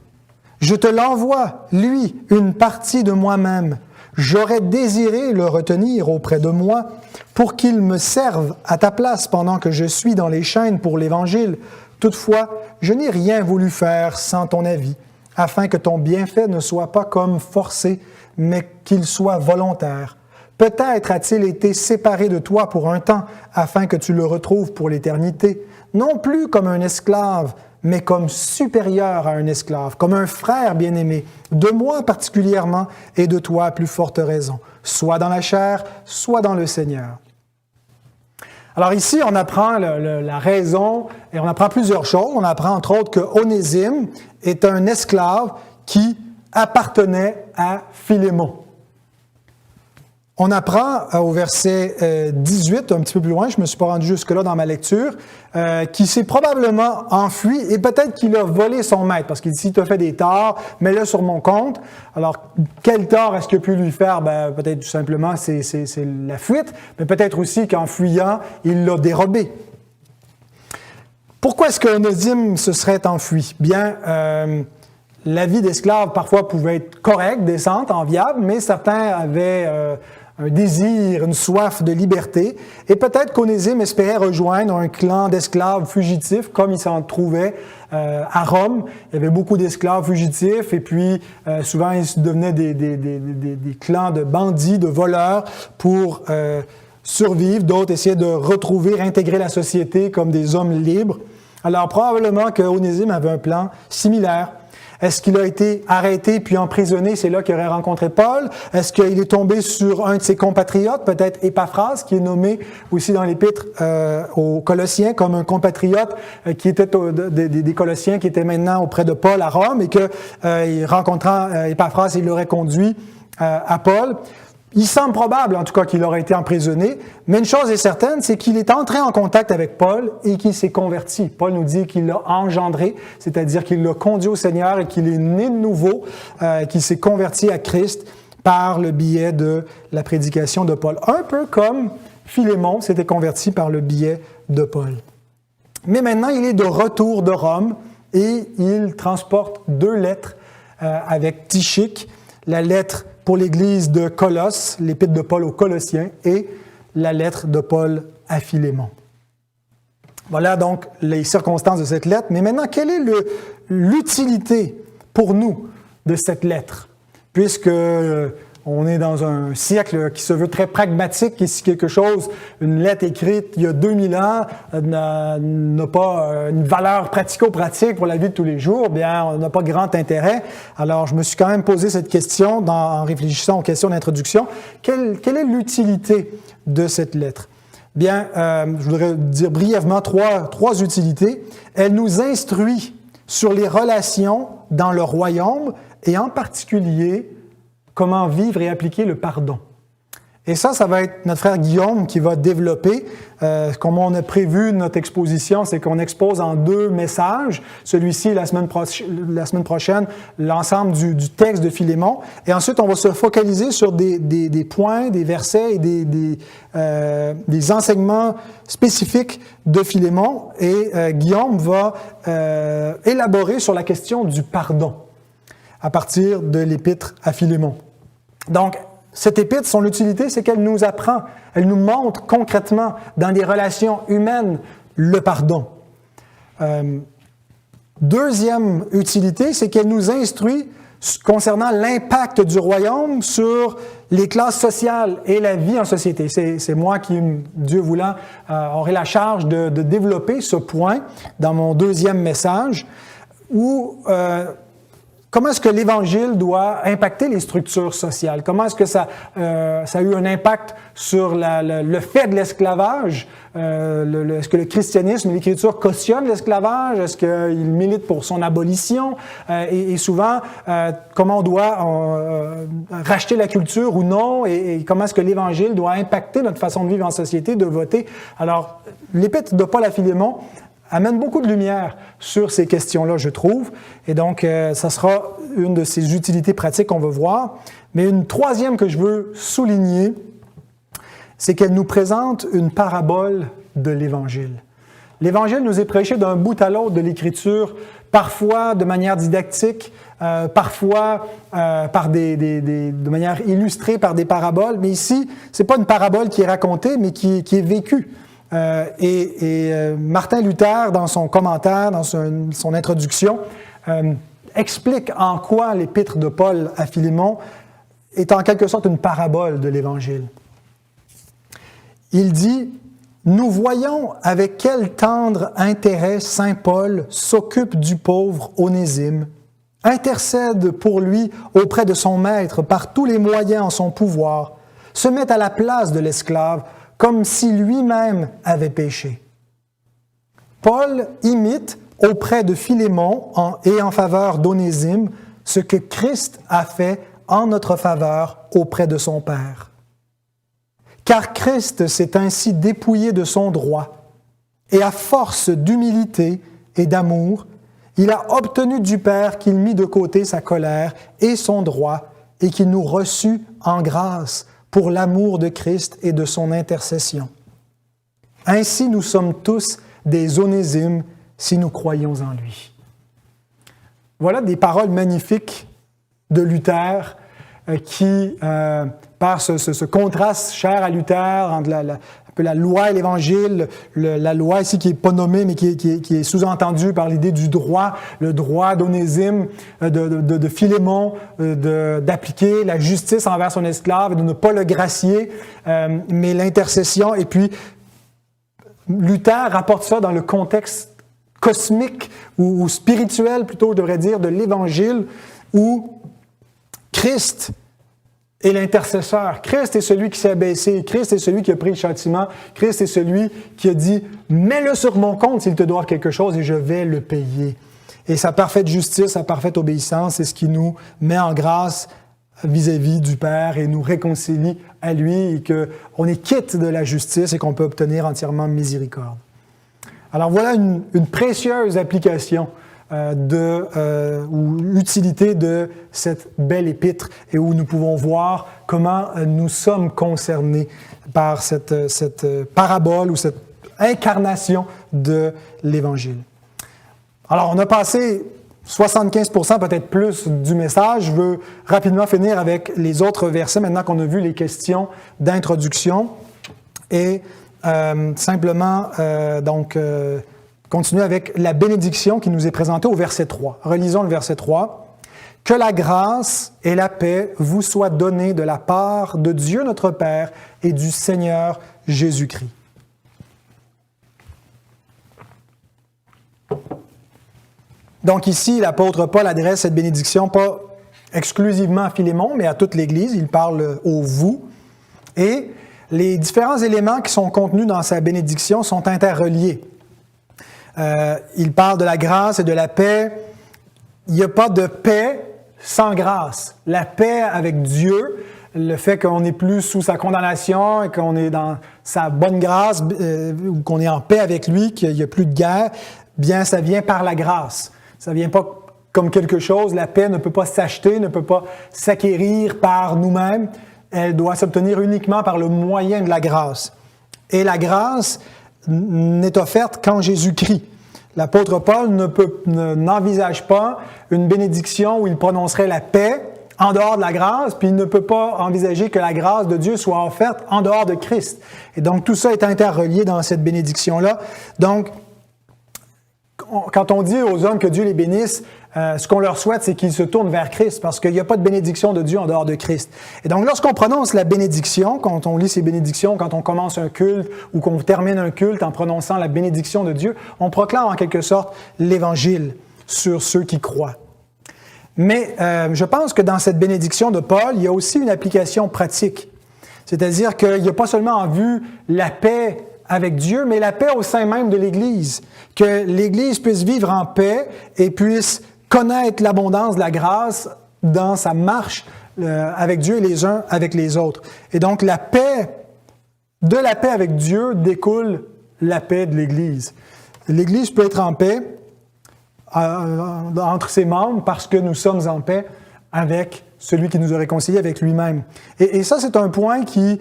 Je te l'envoie, lui, une partie de moi-même. J'aurais désiré le retenir auprès de moi pour qu'il me serve à ta place pendant que je suis dans les chaînes pour l'Évangile, Toutefois, je n'ai rien voulu faire sans ton avis, afin que ton bienfait ne soit pas comme forcé, mais qu'il soit volontaire. Peut-être a-t-il été séparé de toi pour un temps, afin que tu le retrouves pour l'éternité, non plus comme un esclave, mais comme supérieur à un esclave, comme un frère bien-aimé, de moi particulièrement et de toi à plus forte raison, soit dans la chair, soit dans le Seigneur. Alors ici, on apprend la raison, et on apprend plusieurs choses. On apprend entre autres que Onésime est un esclave qui appartenait à Philémon. On apprend au verset 18, un petit peu plus loin, je ne me suis pas rendu jusque-là dans ma lecture, qu'il s'est probablement enfui et peut-être qu'il a volé son maître, parce qu'il dit, si tu as fait des torts, mets-le sur mon compte. Alors, quel tort est-ce qu'il a pu lui faire? Ben, peut-être tout simplement, c'est la fuite, mais peut-être aussi qu'en fuyant, il l'a dérobé. Pourquoi est-ce qu'Onésime se serait enfui? Bien, la vie d'esclave parfois pouvait être correcte, décente, enviable, mais certains avaient un désir, une soif de liberté, et peut-être qu'Onésime espérait rejoindre un clan d'esclaves fugitifs, comme il s'en trouvait à Rome. Il y avait beaucoup d'esclaves fugitifs, et puis souvent ils devenaient des clans de bandits, de voleurs, pour survivre. D'autres essayaient de retrouver, réintégrer la société comme des hommes libres. Alors probablement qu'Onésime avait un plan similaire. Est-ce qu'il a été arrêté puis emprisonné? C'est là qu'il aurait rencontré Paul. Est-ce qu'il est tombé sur un de ses compatriotes, peut-être Épaphras, qui est nommé aussi dans l'Épître aux Colossiens comme un compatriote qui était des Colossiens qui étaient maintenant auprès de Paul à Rome et que, rencontrant Épaphras, il l'aurait conduit à Paul. Il semble probable, en tout cas, qu'il aurait été emprisonné, mais une chose est certaine, c'est qu'il est entré en contact avec Paul et qu'il s'est converti. Paul nous dit qu'il l'a engendré, c'est-à-dire qu'il l'a conduit au Seigneur et qu'il est né de nouveau, qu'il s'est converti à Christ par le biais de la prédication de Paul. Un peu comme Philémon s'était converti par le biais de Paul. Mais maintenant, il est de retour de Rome et il transporte 2 lettres avec Tychique, la lettre pour l'Église de Colosse, l'Épître de Paul aux Colossiens, et la lettre de Paul à Philémon. Voilà donc les circonstances de cette lettre. Mais maintenant, quelle est l'utilité pour nous de cette lettre? Puisque on est dans un siècle qui se veut très pragmatique, et si quelque chose, une lettre écrite il y a 2000 ans, n'a pas une valeur pratico-pratique pour la vie de tous les jours, bien, on n'a pas grand intérêt. Alors, je me suis quand même posé cette question en réfléchissant aux questions d'introduction. Quelle est l'utilité de cette lettre? Bien, je voudrais dire brièvement trois utilités. Elle nous instruit sur les relations dans le royaume et en particulier comment vivre et appliquer le pardon. Et ça va être notre frère Guillaume qui va développer. Comme on a prévu notre exposition, c'est qu'on expose en 2 messages. Celui-ci, la semaine prochaine, l'ensemble du texte de Philémon. Et ensuite, on va se focaliser sur des points, des versets et des enseignements spécifiques de Philémon. Et Guillaume va élaborer sur la question du pardon à partir de l'Épître à Philémon. Donc, cette épître, son utilité, c'est qu'elle nous apprend, elle nous montre concrètement dans des relations humaines le pardon. Deuxième utilité, c'est qu'elle nous instruit concernant l'impact du royaume sur les classes sociales et la vie en société. C'est moi qui, Dieu voulant, aurai la charge de développer ce point dans mon 2e message où comment est-ce que l'Évangile doit impacter les structures sociales? Comment est-ce que ça a eu un impact sur le fait de l'esclavage? Est-ce que le christianisme, l'Écriture cautionne l'esclavage? Est-ce qu'il milite pour son abolition? Et souvent, comment on doit racheter la culture ou non? Et comment est-ce que l'Évangile doit impacter notre façon de vivre en société, de voter? Alors, l'Épître de Paul à Philémon amène beaucoup de lumière sur ces questions-là, je trouve. Et donc, ça sera une de ces utilités pratiques qu'on va voir. Mais une troisième que je veux souligner, c'est qu'elle nous présente une parabole de l'Évangile. L'Évangile nous est prêché d'un bout à l'autre de l'Écriture, parfois de manière didactique, parfois de manière illustrée par des paraboles. Mais ici, c'est pas une parabole qui est racontée, mais qui est vécue. Martin Luther, dans son commentaire, dans son introduction, explique en quoi l'épître de Paul à Philémon est en quelque sorte une parabole de l'Évangile. Il dit « Nous voyons avec quel tendre intérêt saint Paul s'occupe du pauvre Onésime, intercède pour lui auprès de son maître par tous les moyens en son pouvoir, se met à la place de l'esclave comme si lui-même avait péché. » Paul imite auprès de Philémon et en faveur d'Onésime ce que Christ a fait en notre faveur auprès de son Père. Car Christ s'est ainsi dépouillé de son droit, et à force d'humilité et d'amour, il a obtenu du Père qu'il mit de côté sa colère et son droit, et qu'il nous reçut en grâce pour l'amour de Christ et de son intercession. Ainsi nous sommes tous des Onésimes si nous croyons en lui. Voilà des paroles magnifiques de Luther qui, par ce contraste cher à Luther entre la loi et l'Évangile, la loi ici qui n'est pas nommée, mais qui est sous-entendue par l'idée du droit, le droit d'Onésime, de Philémon, d'appliquer la justice envers son esclave, de ne pas le gracier, mais l'intercession. Et puis, Luther rapporte ça dans le contexte cosmique ou spirituel, plutôt, je devrais dire, de l'Évangile, où Christ est l'intercesseur. Christ est celui qui s'est abaissé. Christ est celui qui a pris le châtiment. Christ est celui qui a dit « Mets-le sur mon compte s'il te doit quelque chose et je vais le payer. » Et sa parfaite justice, sa parfaite obéissance, c'est ce qui nous met en grâce vis-à-vis du Père et nous réconcilie à lui et qu'on est quitte de la justice et qu'on peut obtenir entièrement miséricorde. Alors voilà une précieuse application ou utilité de cette belle épître et où nous pouvons voir comment nous sommes concernés par cette parabole ou cette incarnation de l'Évangile. Alors, on a passé 75%, peut-être plus, du message. Je veux rapidement finir avec les autres versets maintenant qu'on a vu les questions d'introduction et continuer avec la bénédiction qui nous est présentée au verset 3. Relisons le verset 3. « Que la grâce et la paix vous soient données de la part de Dieu notre Père et du Seigneur Jésus-Christ. » Donc ici, l'apôtre Paul adresse cette bénédiction pas exclusivement à Philémon, mais à toute l'Église. Il parle au « vous ». Et les différents éléments qui sont contenus dans sa bénédiction sont interreliés. Il parle de la grâce et de la paix. Il n'y a pas de paix sans grâce. La paix avec Dieu, le fait qu'on n'est plus sous sa condamnation et qu'on est dans sa bonne grâce, ou qu'on est en paix avec lui, qu'il n'y a plus de guerre, bien, ça vient par la grâce. Ça ne vient pas comme quelque chose. La paix ne peut pas s'acheter, ne peut pas s'acquérir par nous-mêmes. Elle doit s'obtenir uniquement par le moyen de la grâce. Et la grâce n'est offerte qu'en Jésus-Christ. L'apôtre Paul n'envisage pas une bénédiction où il prononcerait la paix en dehors de la grâce, puis il ne peut pas envisager que la grâce de Dieu soit offerte en dehors de Christ. Et donc, tout ça est interrelié dans cette bénédiction-là. Donc, quand on dit aux hommes que Dieu les bénisse, ce qu'on leur souhaite, c'est qu'ils se tournent vers Christ, parce qu'il n'y a pas de bénédiction de Dieu en dehors de Christ. Et donc, lorsqu'on prononce la bénédiction, quand on lit ces bénédictions, quand on commence un culte ou qu'on termine un culte en prononçant la bénédiction de Dieu, on proclame en quelque sorte l'Évangile sur ceux qui croient. Mais je pense que dans cette bénédiction de Paul, il y a aussi une application pratique. C'est-à-dire qu'il n'y a pas seulement en vue la paix avec Dieu, mais la paix au sein même de l'Église. Que l'Église puisse vivre en paix et puisse connaître l'abondance de la grâce dans sa marche avec Dieu et les uns avec les autres. Et donc, de la paix avec Dieu découle la paix de l'Église. L'Église peut être en paix entre ses membres parce que nous sommes en paix avec celui qui nous a réconciliés avec lui-même. Et ça, c'est un point qui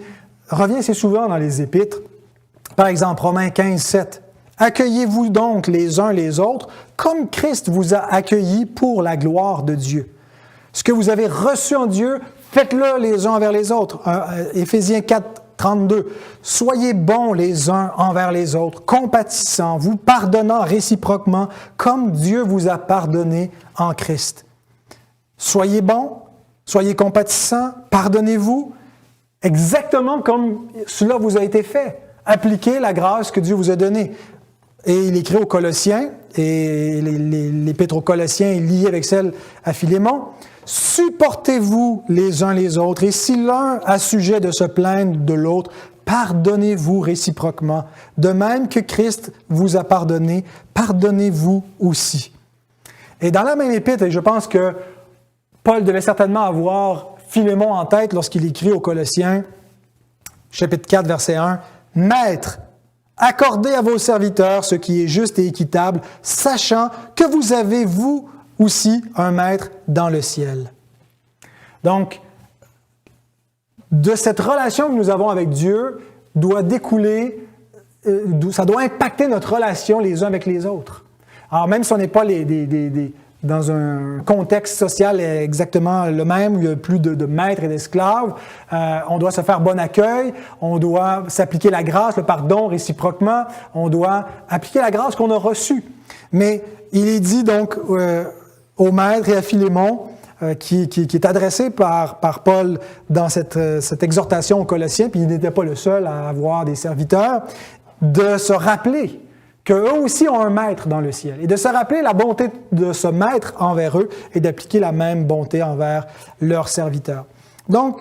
revient assez souvent dans les épîtres. Par exemple, Romains 15, 7. « Accueillez-vous donc les uns les autres comme Christ vous a accueillis pour la gloire de Dieu. Ce que vous avez reçu en Dieu, faites-le les uns envers les autres. » Éphésiens 4, 32. Soyez bons les uns envers les autres, compatissants, vous pardonnant réciproquement, comme Dieu vous a pardonné en Christ. Soyez bons, soyez compatissants, pardonnez-vous, exactement comme cela vous a été fait. Appliquez la grâce que Dieu vous a donnée. Et il écrit aux Colossiens, et l'épître aux Colossiens est lié avec celle à Philémon. Supportez-vous les uns les autres, et si l'un a sujet de se plaindre de l'autre, pardonnez-vous réciproquement. De même que Christ vous a pardonné, pardonnez-vous aussi. Et dans la même épître, et je pense que Paul devait certainement avoir Philémon en tête lorsqu'il écrit aux Colossiens, chapitre 4, verset 1, « Maître, accordez à vos serviteurs ce qui est juste et équitable, sachant que vous avez, vous aussi, un maître dans le ciel. » Donc, de cette relation que nous avons avec Dieu doit découler, ça doit impacter notre relation les uns avec les autres. Alors, même si on n'est pas dans un contexte social exactement le même, où il y a plus de maîtres et d'esclaves, on doit se faire bon accueil, on doit s'appliquer la grâce, le pardon réciproquement, on doit appliquer la grâce qu'on a reçue. Mais il est dit donc au maître et à Philémon, qui est adressé par Paul dans cette exhortation aux Colossiens, puis il n'était pas le seul à avoir des serviteurs, de se rappeler qu'eux aussi ont un maître dans le ciel, et de se rappeler la bonté de ce maître envers eux et d'appliquer la même bonté envers leurs serviteurs. Donc,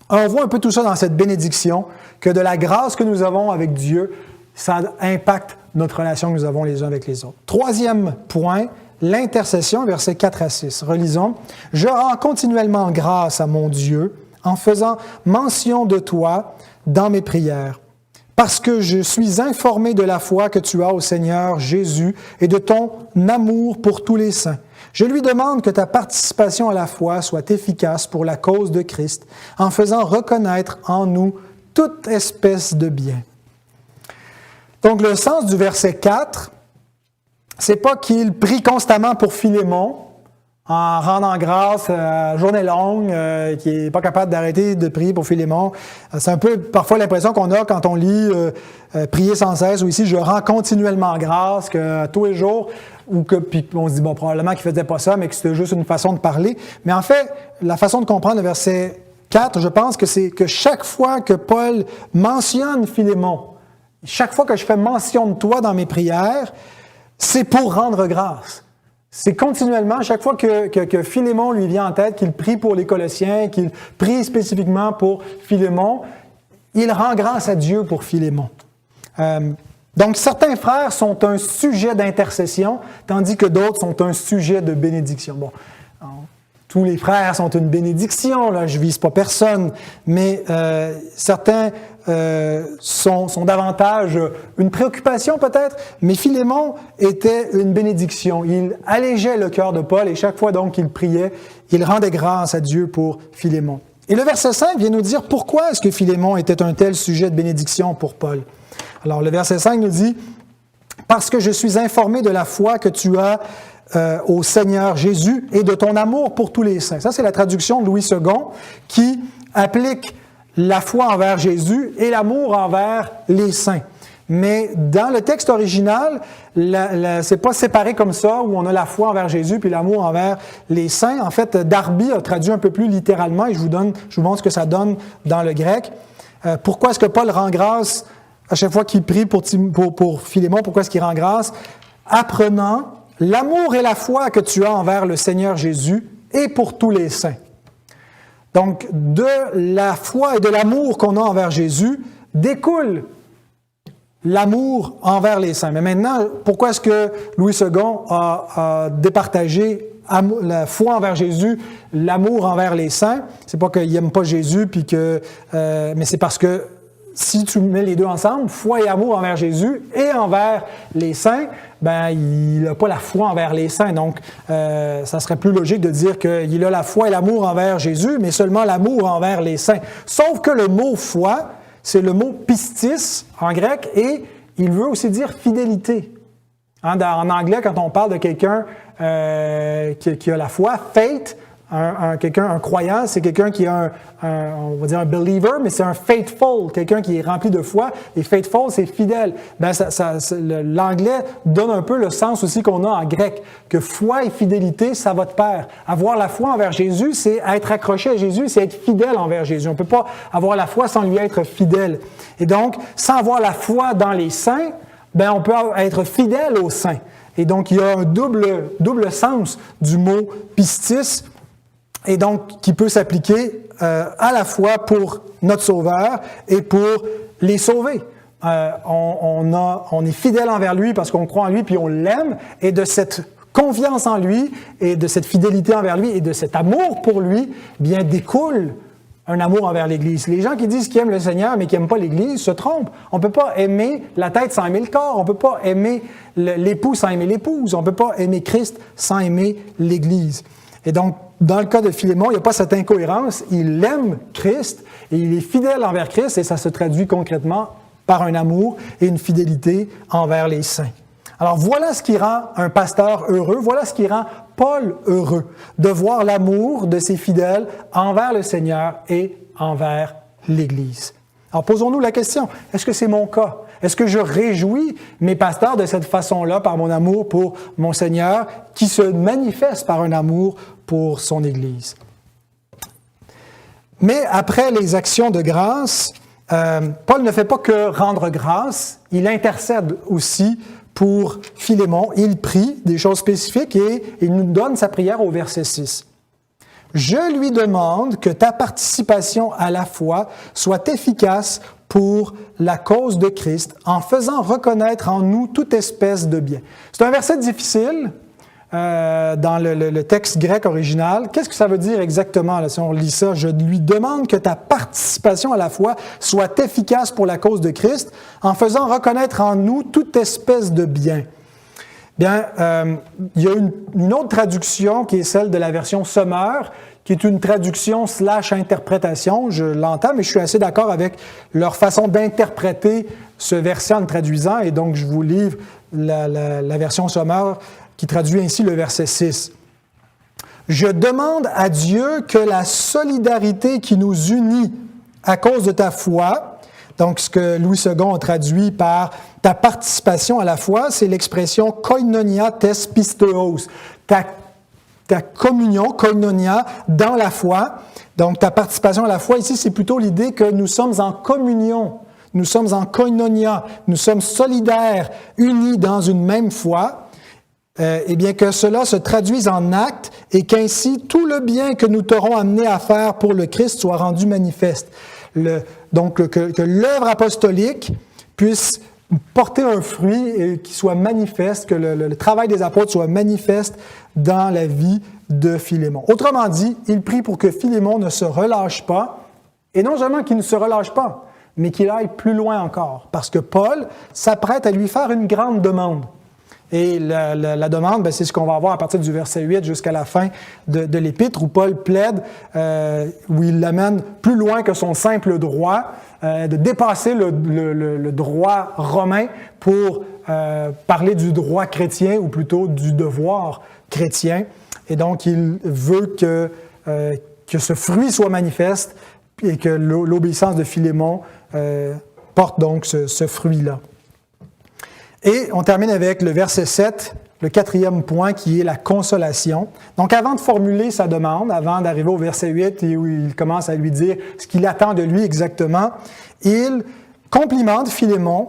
on voit un peu tout ça dans cette bénédiction, que de la grâce que nous avons avec Dieu, ça impacte notre relation que nous avons les uns avec les autres. Troisième point, l'intercession, versets 4 à 6. Relisons. « Je rends continuellement grâce à mon Dieu en faisant mention de toi dans mes prières, parce que je suis informé de la foi que tu as au Seigneur Jésus et de ton amour pour tous les saints. Je lui demande que ta participation à la foi soit efficace pour la cause de Christ, en faisant reconnaître en nous toute espèce de bien. » Donc, le sens du verset 4, c'est pas qu'il prie constamment pour Philémon, en rendant grâce à journée longue, qui n'est pas capable d'arrêter de prier pour Philémon. C'est un peu parfois l'impression qu'on a quand on lit prier sans cesse, ou ici, je rends continuellement grâce, que tous les jours, puis on se dit, bon, probablement qu'il ne faisait pas ça, mais que c'était juste une façon de parler. Mais en fait, la façon de comprendre le verset 4, je pense que c'est que chaque fois que Paul mentionne Philémon, chaque fois que je fais mention de toi dans mes prières, c'est pour rendre grâce. C'est continuellement, chaque fois que Philémon lui vient en tête, qu'il prie pour les Colossiens, qu'il prie spécifiquement pour Philémon, il rend grâce à Dieu pour Philémon. Donc, certains frères sont un sujet d'intercession, tandis que d'autres sont un sujet de bénédiction. Bon, tous les frères sont une bénédiction, là, je ne vise pas personne, mais certains sont davantage une préoccupation peut-être, mais Philémon était une bénédiction. Il allégeait le cœur de Paul et chaque fois donc qu'il priait, il rendait grâce à Dieu pour Philémon. Et le verset 5 vient nous dire pourquoi est-ce que Philémon était un tel sujet de bénédiction pour Paul. Alors le verset 5 nous dit « Parce que je suis informé de la foi que tu as au Seigneur Jésus et de ton amour pour tous les saints. » Ça, c'est la traduction de Louis II qui applique la foi envers Jésus et l'amour envers les saints. Mais dans le texte original, c'est pas séparé comme ça, où on a la foi envers Jésus puis l'amour envers les saints. En fait, Darby a traduit un peu plus littéralement, et je vous montre ce que ça donne dans le grec. Pourquoi est-ce que Paul rend grâce à chaque fois qu'il prie pour Philémon? Pourquoi est-ce qu'il rend grâce? Apprenant l'amour et la foi que tu as envers le Seigneur Jésus et pour tous les saints. Donc, de la foi et de l'amour qu'on a envers Jésus découle l'amour envers les saints. Mais maintenant, pourquoi est-ce que Louis II a départagé la foi envers Jésus, l'amour envers les saints? C'est pas qu'il n'aime pas Jésus, mais c'est parce que si tu mets les deux ensemble, foi et amour envers Jésus et envers les saints, ben il n'a pas la foi envers les saints. Donc, ça serait plus logique de dire qu'il a la foi et l'amour envers Jésus, mais seulement l'amour envers les saints. Sauf que le mot foi, c'est le mot pistis en grec, et il veut aussi dire fidélité. En anglais, quand on parle de quelqu'un qui a la foi, faith, un croyant, c'est quelqu'un qui est on va dire un believer, mais c'est un faithful, quelqu'un qui est rempli de foi. Et faithful, c'est fidèle. Ben, l'anglais donne un peu le sens aussi qu'on a en grec, que foi et fidélité, ça va de pair. Avoir la foi envers Jésus, c'est être accroché à Jésus, c'est être fidèle envers Jésus. On ne peut pas avoir la foi sans lui être fidèle. Et donc, sans avoir la foi dans les saints, ben, on peut être fidèle aux saints. Et donc, il y a un double sens du mot pistis, et donc qui peut s'appliquer à la fois pour notre Sauveur et pour les sauvés. On est fidèle envers lui parce qu'on croit en lui puis on l'aime, et de cette confiance en lui et de cette fidélité envers lui et de cet amour pour lui, bien découle un amour envers l'Église. Les gens qui disent qu'ils aiment le Seigneur mais qui n'aiment pas l'Église se trompent. On ne peut pas aimer la tête sans aimer le corps. On ne peut pas aimer l'époux sans aimer l'épouse. On ne peut pas aimer Christ sans aimer l'Église. Et donc, dans le cas de Philémon, il n'y a pas cette incohérence. Il aime Christ et il est fidèle envers Christ, et ça se traduit concrètement par un amour et une fidélité envers les saints. Alors voilà ce qui rend un pasteur heureux, voilà ce qui rend Paul heureux, de voir l'amour de ses fidèles envers le Seigneur et envers l'Église. Alors posons-nous la question, est-ce que c'est mon cas? Est-ce que je réjouis mes pasteurs de cette façon-là par mon amour pour mon Seigneur, qui se manifeste par un amour pour son Église? Mais après les actions de grâce, Paul ne fait pas que rendre grâce, il intercède aussi pour Philémon. Il prie des choses spécifiques et il nous donne sa prière au verset 6. « Je lui demande que ta participation à la foi soit efficace pour la cause de Christ, en faisant reconnaître en nous toute espèce de bien. » C'est un verset difficile dans le texte grec original. Qu'est-ce que ça veut dire exactement là, si on lit ça? « Je lui demande que ta participation à la foi soit efficace pour la cause de Christ, en faisant reconnaître en nous toute espèce de bien. » Bien, il y a une autre traduction qui est celle de la version Sommer, qui est une traduction / interprétation, je l'entends, mais je suis assez d'accord avec leur façon d'interpréter ce verset en le traduisant, et donc je vous livre la version Sommer qui traduit ainsi le verset 6. « Je demande à Dieu que la solidarité qui nous unit à cause de ta foi », donc ce que Louis II a traduit par « ta participation à la foi », c'est l'expression « koinonia tes pisteos », ta communion, koinonia, dans la foi. Donc ta participation à la foi, ici, c'est plutôt l'idée que nous sommes en communion, nous sommes en koinonia, nous sommes solidaires, unis dans une même foi, et bien que cela se traduise en actes et qu'ainsi tout le bien que nous t'aurons amené à faire pour le Christ soit rendu manifeste. Donc que l'œuvre apostolique puisse porter un fruit et qu'il soit manifeste, que le travail des apôtres soit manifeste dans la vie de Philémon. Autrement dit, il prie pour que Philémon ne se relâche pas, et non seulement qu'il ne se relâche pas, mais qu'il aille plus loin encore, parce que Paul s'apprête à lui faire une grande demande. Et la demande, c'est ce qu'on va voir à partir du verset 8 jusqu'à la fin de l'Épître, où Paul plaide, où il l'amène plus loin que son simple droit, de dépasser le droit romain pour parler du droit chrétien, ou plutôt du devoir chrétien. Et donc, il veut que ce fruit soit manifeste et que l'obéissance de Philémon porte donc ce fruit-là. Et on termine avec le verset 7, le 4e point qui est la consolation. Donc avant de formuler sa demande, avant d'arriver au verset 8 et où il commence à lui dire ce qu'il attend de lui exactement, il complimente Philémon,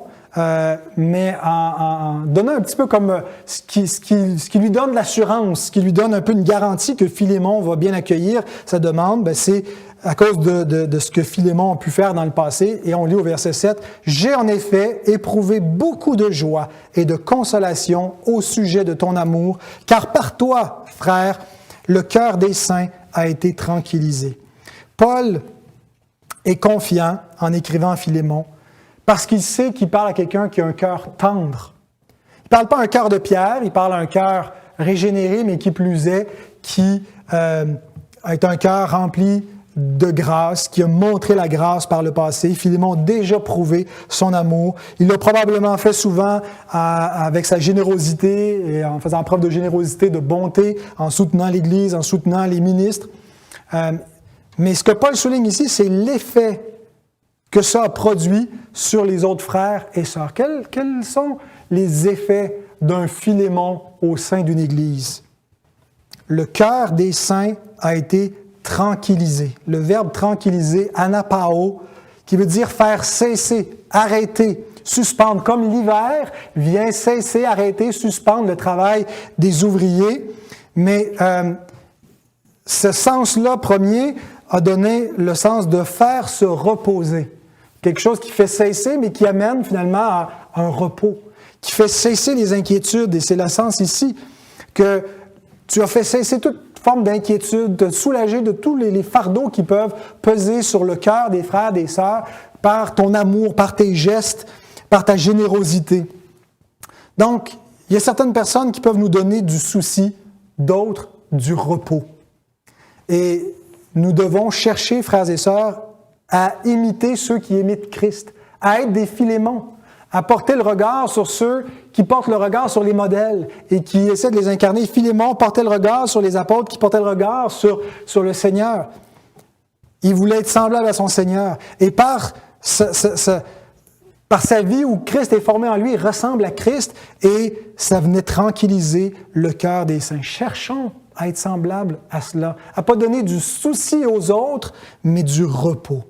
mais en donnant un petit peu comme ce qui lui donne l'assurance, ce qui lui donne un peu une garantie que Philémon va bien accueillir sa demande, c'est à cause de ce que Philémon a pu faire dans le passé. Et on lit au verset 7, « J'ai en effet éprouvé beaucoup de joie et de consolation au sujet de ton amour, car par toi, frère, le cœur des saints a été tranquillisé. » Paul est confiant en écrivant à Philémon parce qu'il sait qu'il parle à quelqu'un qui a un cœur tendre. Il ne parle pas un cœur de pierre, il parle un cœur régénéré, mais qui plus est, qui est un cœur rempli de grâce, qui a montré la grâce par le passé. Philémon a déjà prouvé son amour. Il l'a probablement fait souvent avec sa générosité, et en faisant preuve de générosité, de bonté, en soutenant l'Église, en soutenant les ministres. Mais ce que Paul souligne ici, c'est l'effet que ça a produit sur les autres frères et sœurs. Quels sont les effets d'un Philémon au sein d'une Église? Le cœur des saints a été tranquillisé. Le verbe tranquilliser, anapao, qui veut dire faire cesser, arrêter, suspendre. Comme l'hiver vient cesser, arrêter, suspendre le travail des ouvriers. Mais ce sens-là premier a donné le sens de faire se reposer. Quelque chose qui fait cesser, mais qui amène finalement à un repos, qui fait cesser les inquiétudes. Et c'est le sens ici que tu as fait cesser toute forme d'inquiétude, de soulager de tous les fardeaux qui peuvent peser sur le cœur des frères, des sœurs, par ton amour, par tes gestes, par ta générosité. Donc, il y a certaines personnes qui peuvent nous donner du souci, d'autres du repos. Et nous devons chercher, frères et sœurs, à imiter ceux qui imitent Christ, à être des Philémons, à porter le regard sur ceux qui portent le regard sur les modèles et qui essaient de les incarner. Philémon portait le regard sur les apôtres qui portaient le regard sur le Seigneur. Il voulait être semblable à son Seigneur. Et par sa vie où Christ est formé en lui, il ressemble à Christ et ça venait tranquilliser le cœur des saints. Cherchons à être semblables à cela, à ne pas donner du souci aux autres, mais du repos.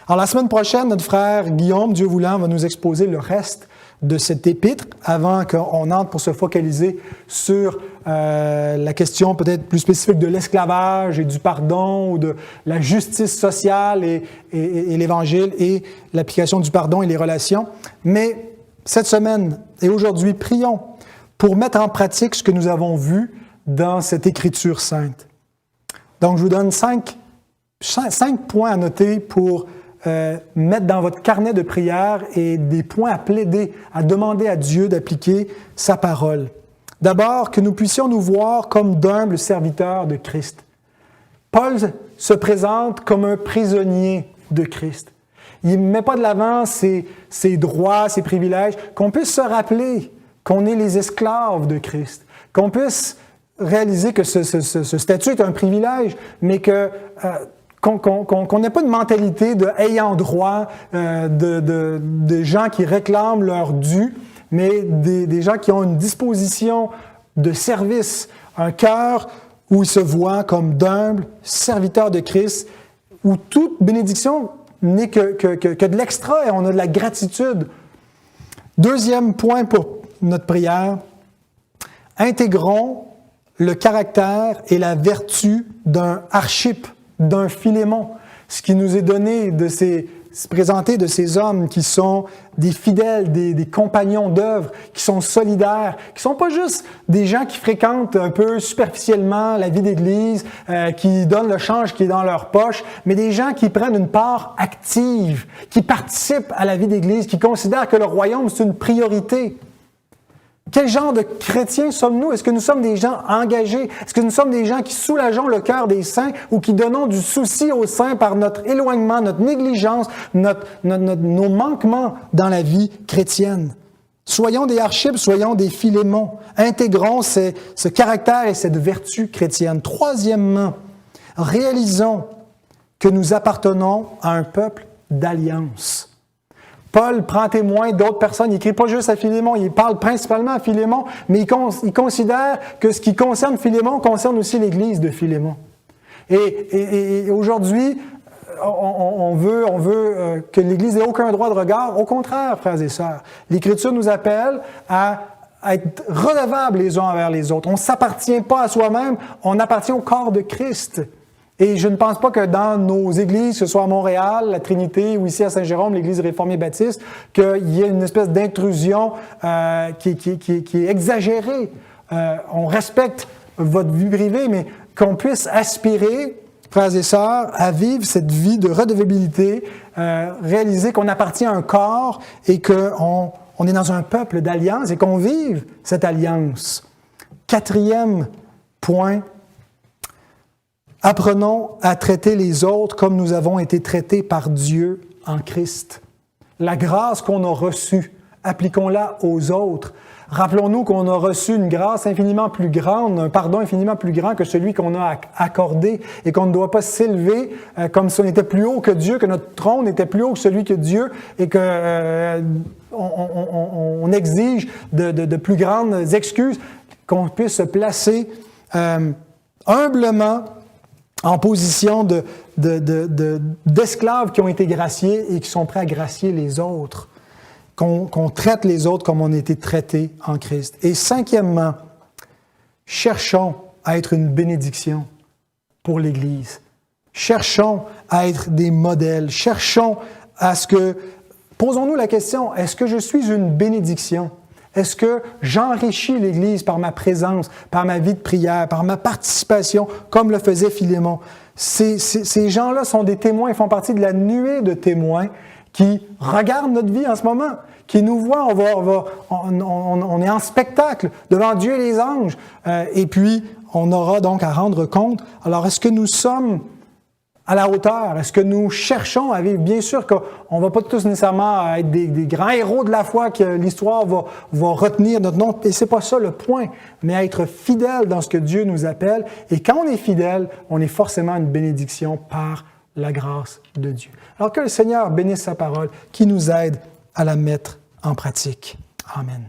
Alors, la semaine prochaine, notre frère Guillaume, Dieu voulant, va nous exposer le reste de cet épître avant qu'on entre pour se focaliser sur la question peut-être plus spécifique de l'esclavage et du pardon ou de la justice sociale et l'Évangile et l'application du pardon et les relations. Mais cette semaine et aujourd'hui, prions pour mettre en pratique ce que nous avons vu dans cette Écriture sainte. Donc, je vous donne cinq points à noter pour mettre dans votre carnet de prière et des points à plaider, à demander à Dieu d'appliquer sa parole. D'abord, que nous puissions nous voir comme d'humbles serviteurs de Christ. Paul se présente comme un prisonnier de Christ. Il ne met pas de l'avant ses droits, ses privilèges, qu'on puisse se rappeler qu'on est les esclaves de Christ, qu'on puisse réaliser que ce statut est un privilège, mais qu'on n'ait pas une mentalité de ayant droit, de gens qui réclament leur dû, mais des gens qui ont une disposition de service, un cœur où ils se voient comme d'humbles serviteurs de Christ, où toute bénédiction n'est que de l'extra et on a de la gratitude. Deuxième point pour notre prière, intégrons le caractère et la vertu d'un Archippe, d'un Philémon, ce qui nous est donné de présenter de ces hommes qui sont des fidèles, des compagnons d'œuvre, qui sont solidaires, qui ne sont pas juste des gens qui fréquentent un peu superficiellement la vie d'Église, qui donnent le change qui est dans leur poche, mais des gens qui prennent une part active, qui participent à la vie d'Église, qui considèrent que le royaume, c'est une priorité. Quel genre de chrétiens sommes-nous? Est-ce que nous sommes des gens engagés? Est-ce que nous sommes des gens qui soulageons le cœur des saints ou qui donnons du souci aux saints par notre éloignement, notre négligence, nos manquements dans la vie chrétienne? Soyons des Archippes, soyons des Philémons. Intégrons ce caractère et cette vertu chrétienne. Troisièmement, réalisons que nous appartenons à un peuple d'alliance. Paul prend témoin d'autres personnes. Il n'écrit pas juste à Philémon, il parle principalement à Philémon, mais il considère que ce qui concerne Philémon concerne aussi l'Église de Philémon. Et aujourd'hui, on veut que l'Église n'ait aucun droit de regard. Au contraire, frères et sœurs, l'Écriture nous appelle à être redevables les uns envers les autres. On ne s'appartient pas à soi-même, on appartient au corps de Christ. Et je ne pense pas que dans nos églises, que ce soit à Montréal, la Trinité, ou ici à Saint-Jérôme, l'Église réformée baptiste, qu'il y ait une espèce d'intrusion qui est exagérée. On respecte votre vie privée, mais qu'on puisse aspirer, frères et sœurs, à vivre cette vie de redevabilité, réaliser qu'on appartient à un corps et qu'on est dans un peuple d'alliance et qu'on vive cette alliance. Quatrième point, Apprenons à traiter les autres comme nous avons été traités par Dieu en Christ. La grâce qu'on a reçue, appliquons-la aux autres. Rappelons-nous qu'on a reçu une grâce infiniment plus grande, un pardon infiniment plus grand que celui qu'on a accordé et qu'on ne doit pas s'élever comme si on était plus haut que Dieu, que notre trône était plus haut que celui que Dieu et qu'on exige de plus grandes excuses, qu'on puisse se placer humblement en position d'esclaves qui ont été graciés et qui sont prêts à gracier les autres. Qu'on traite les autres comme on a été traités en Christ. Et cinquièmement, cherchons à être une bénédiction pour l'Église. Cherchons à être des modèles. Cherchons à ce que... Posons-nous la question, est-ce que je suis une bénédiction? Est-ce que j'enrichis l'Église par ma présence, par ma vie de prière, par ma participation, comme le faisait Philémon? Ces gens-là sont des témoins, ils font partie de la nuée de témoins qui regardent notre vie en ce moment, qui nous voient, on est en spectacle devant Dieu et les anges, et puis on aura donc à rendre compte. Alors, est-ce que nous sommes à la hauteur? Est-ce que nous cherchons à vivre? Bien sûr qu'on ne va pas tous nécessairement être des grands héros de la foi que l'histoire va retenir notre nom, et c'est pas ça le point, mais à être fidèle dans ce que Dieu nous appelle, et quand on est fidèle, on est forcément une bénédiction par la grâce de Dieu. Alors que le Seigneur bénisse sa parole, qui nous aide à la mettre en pratique. Amen.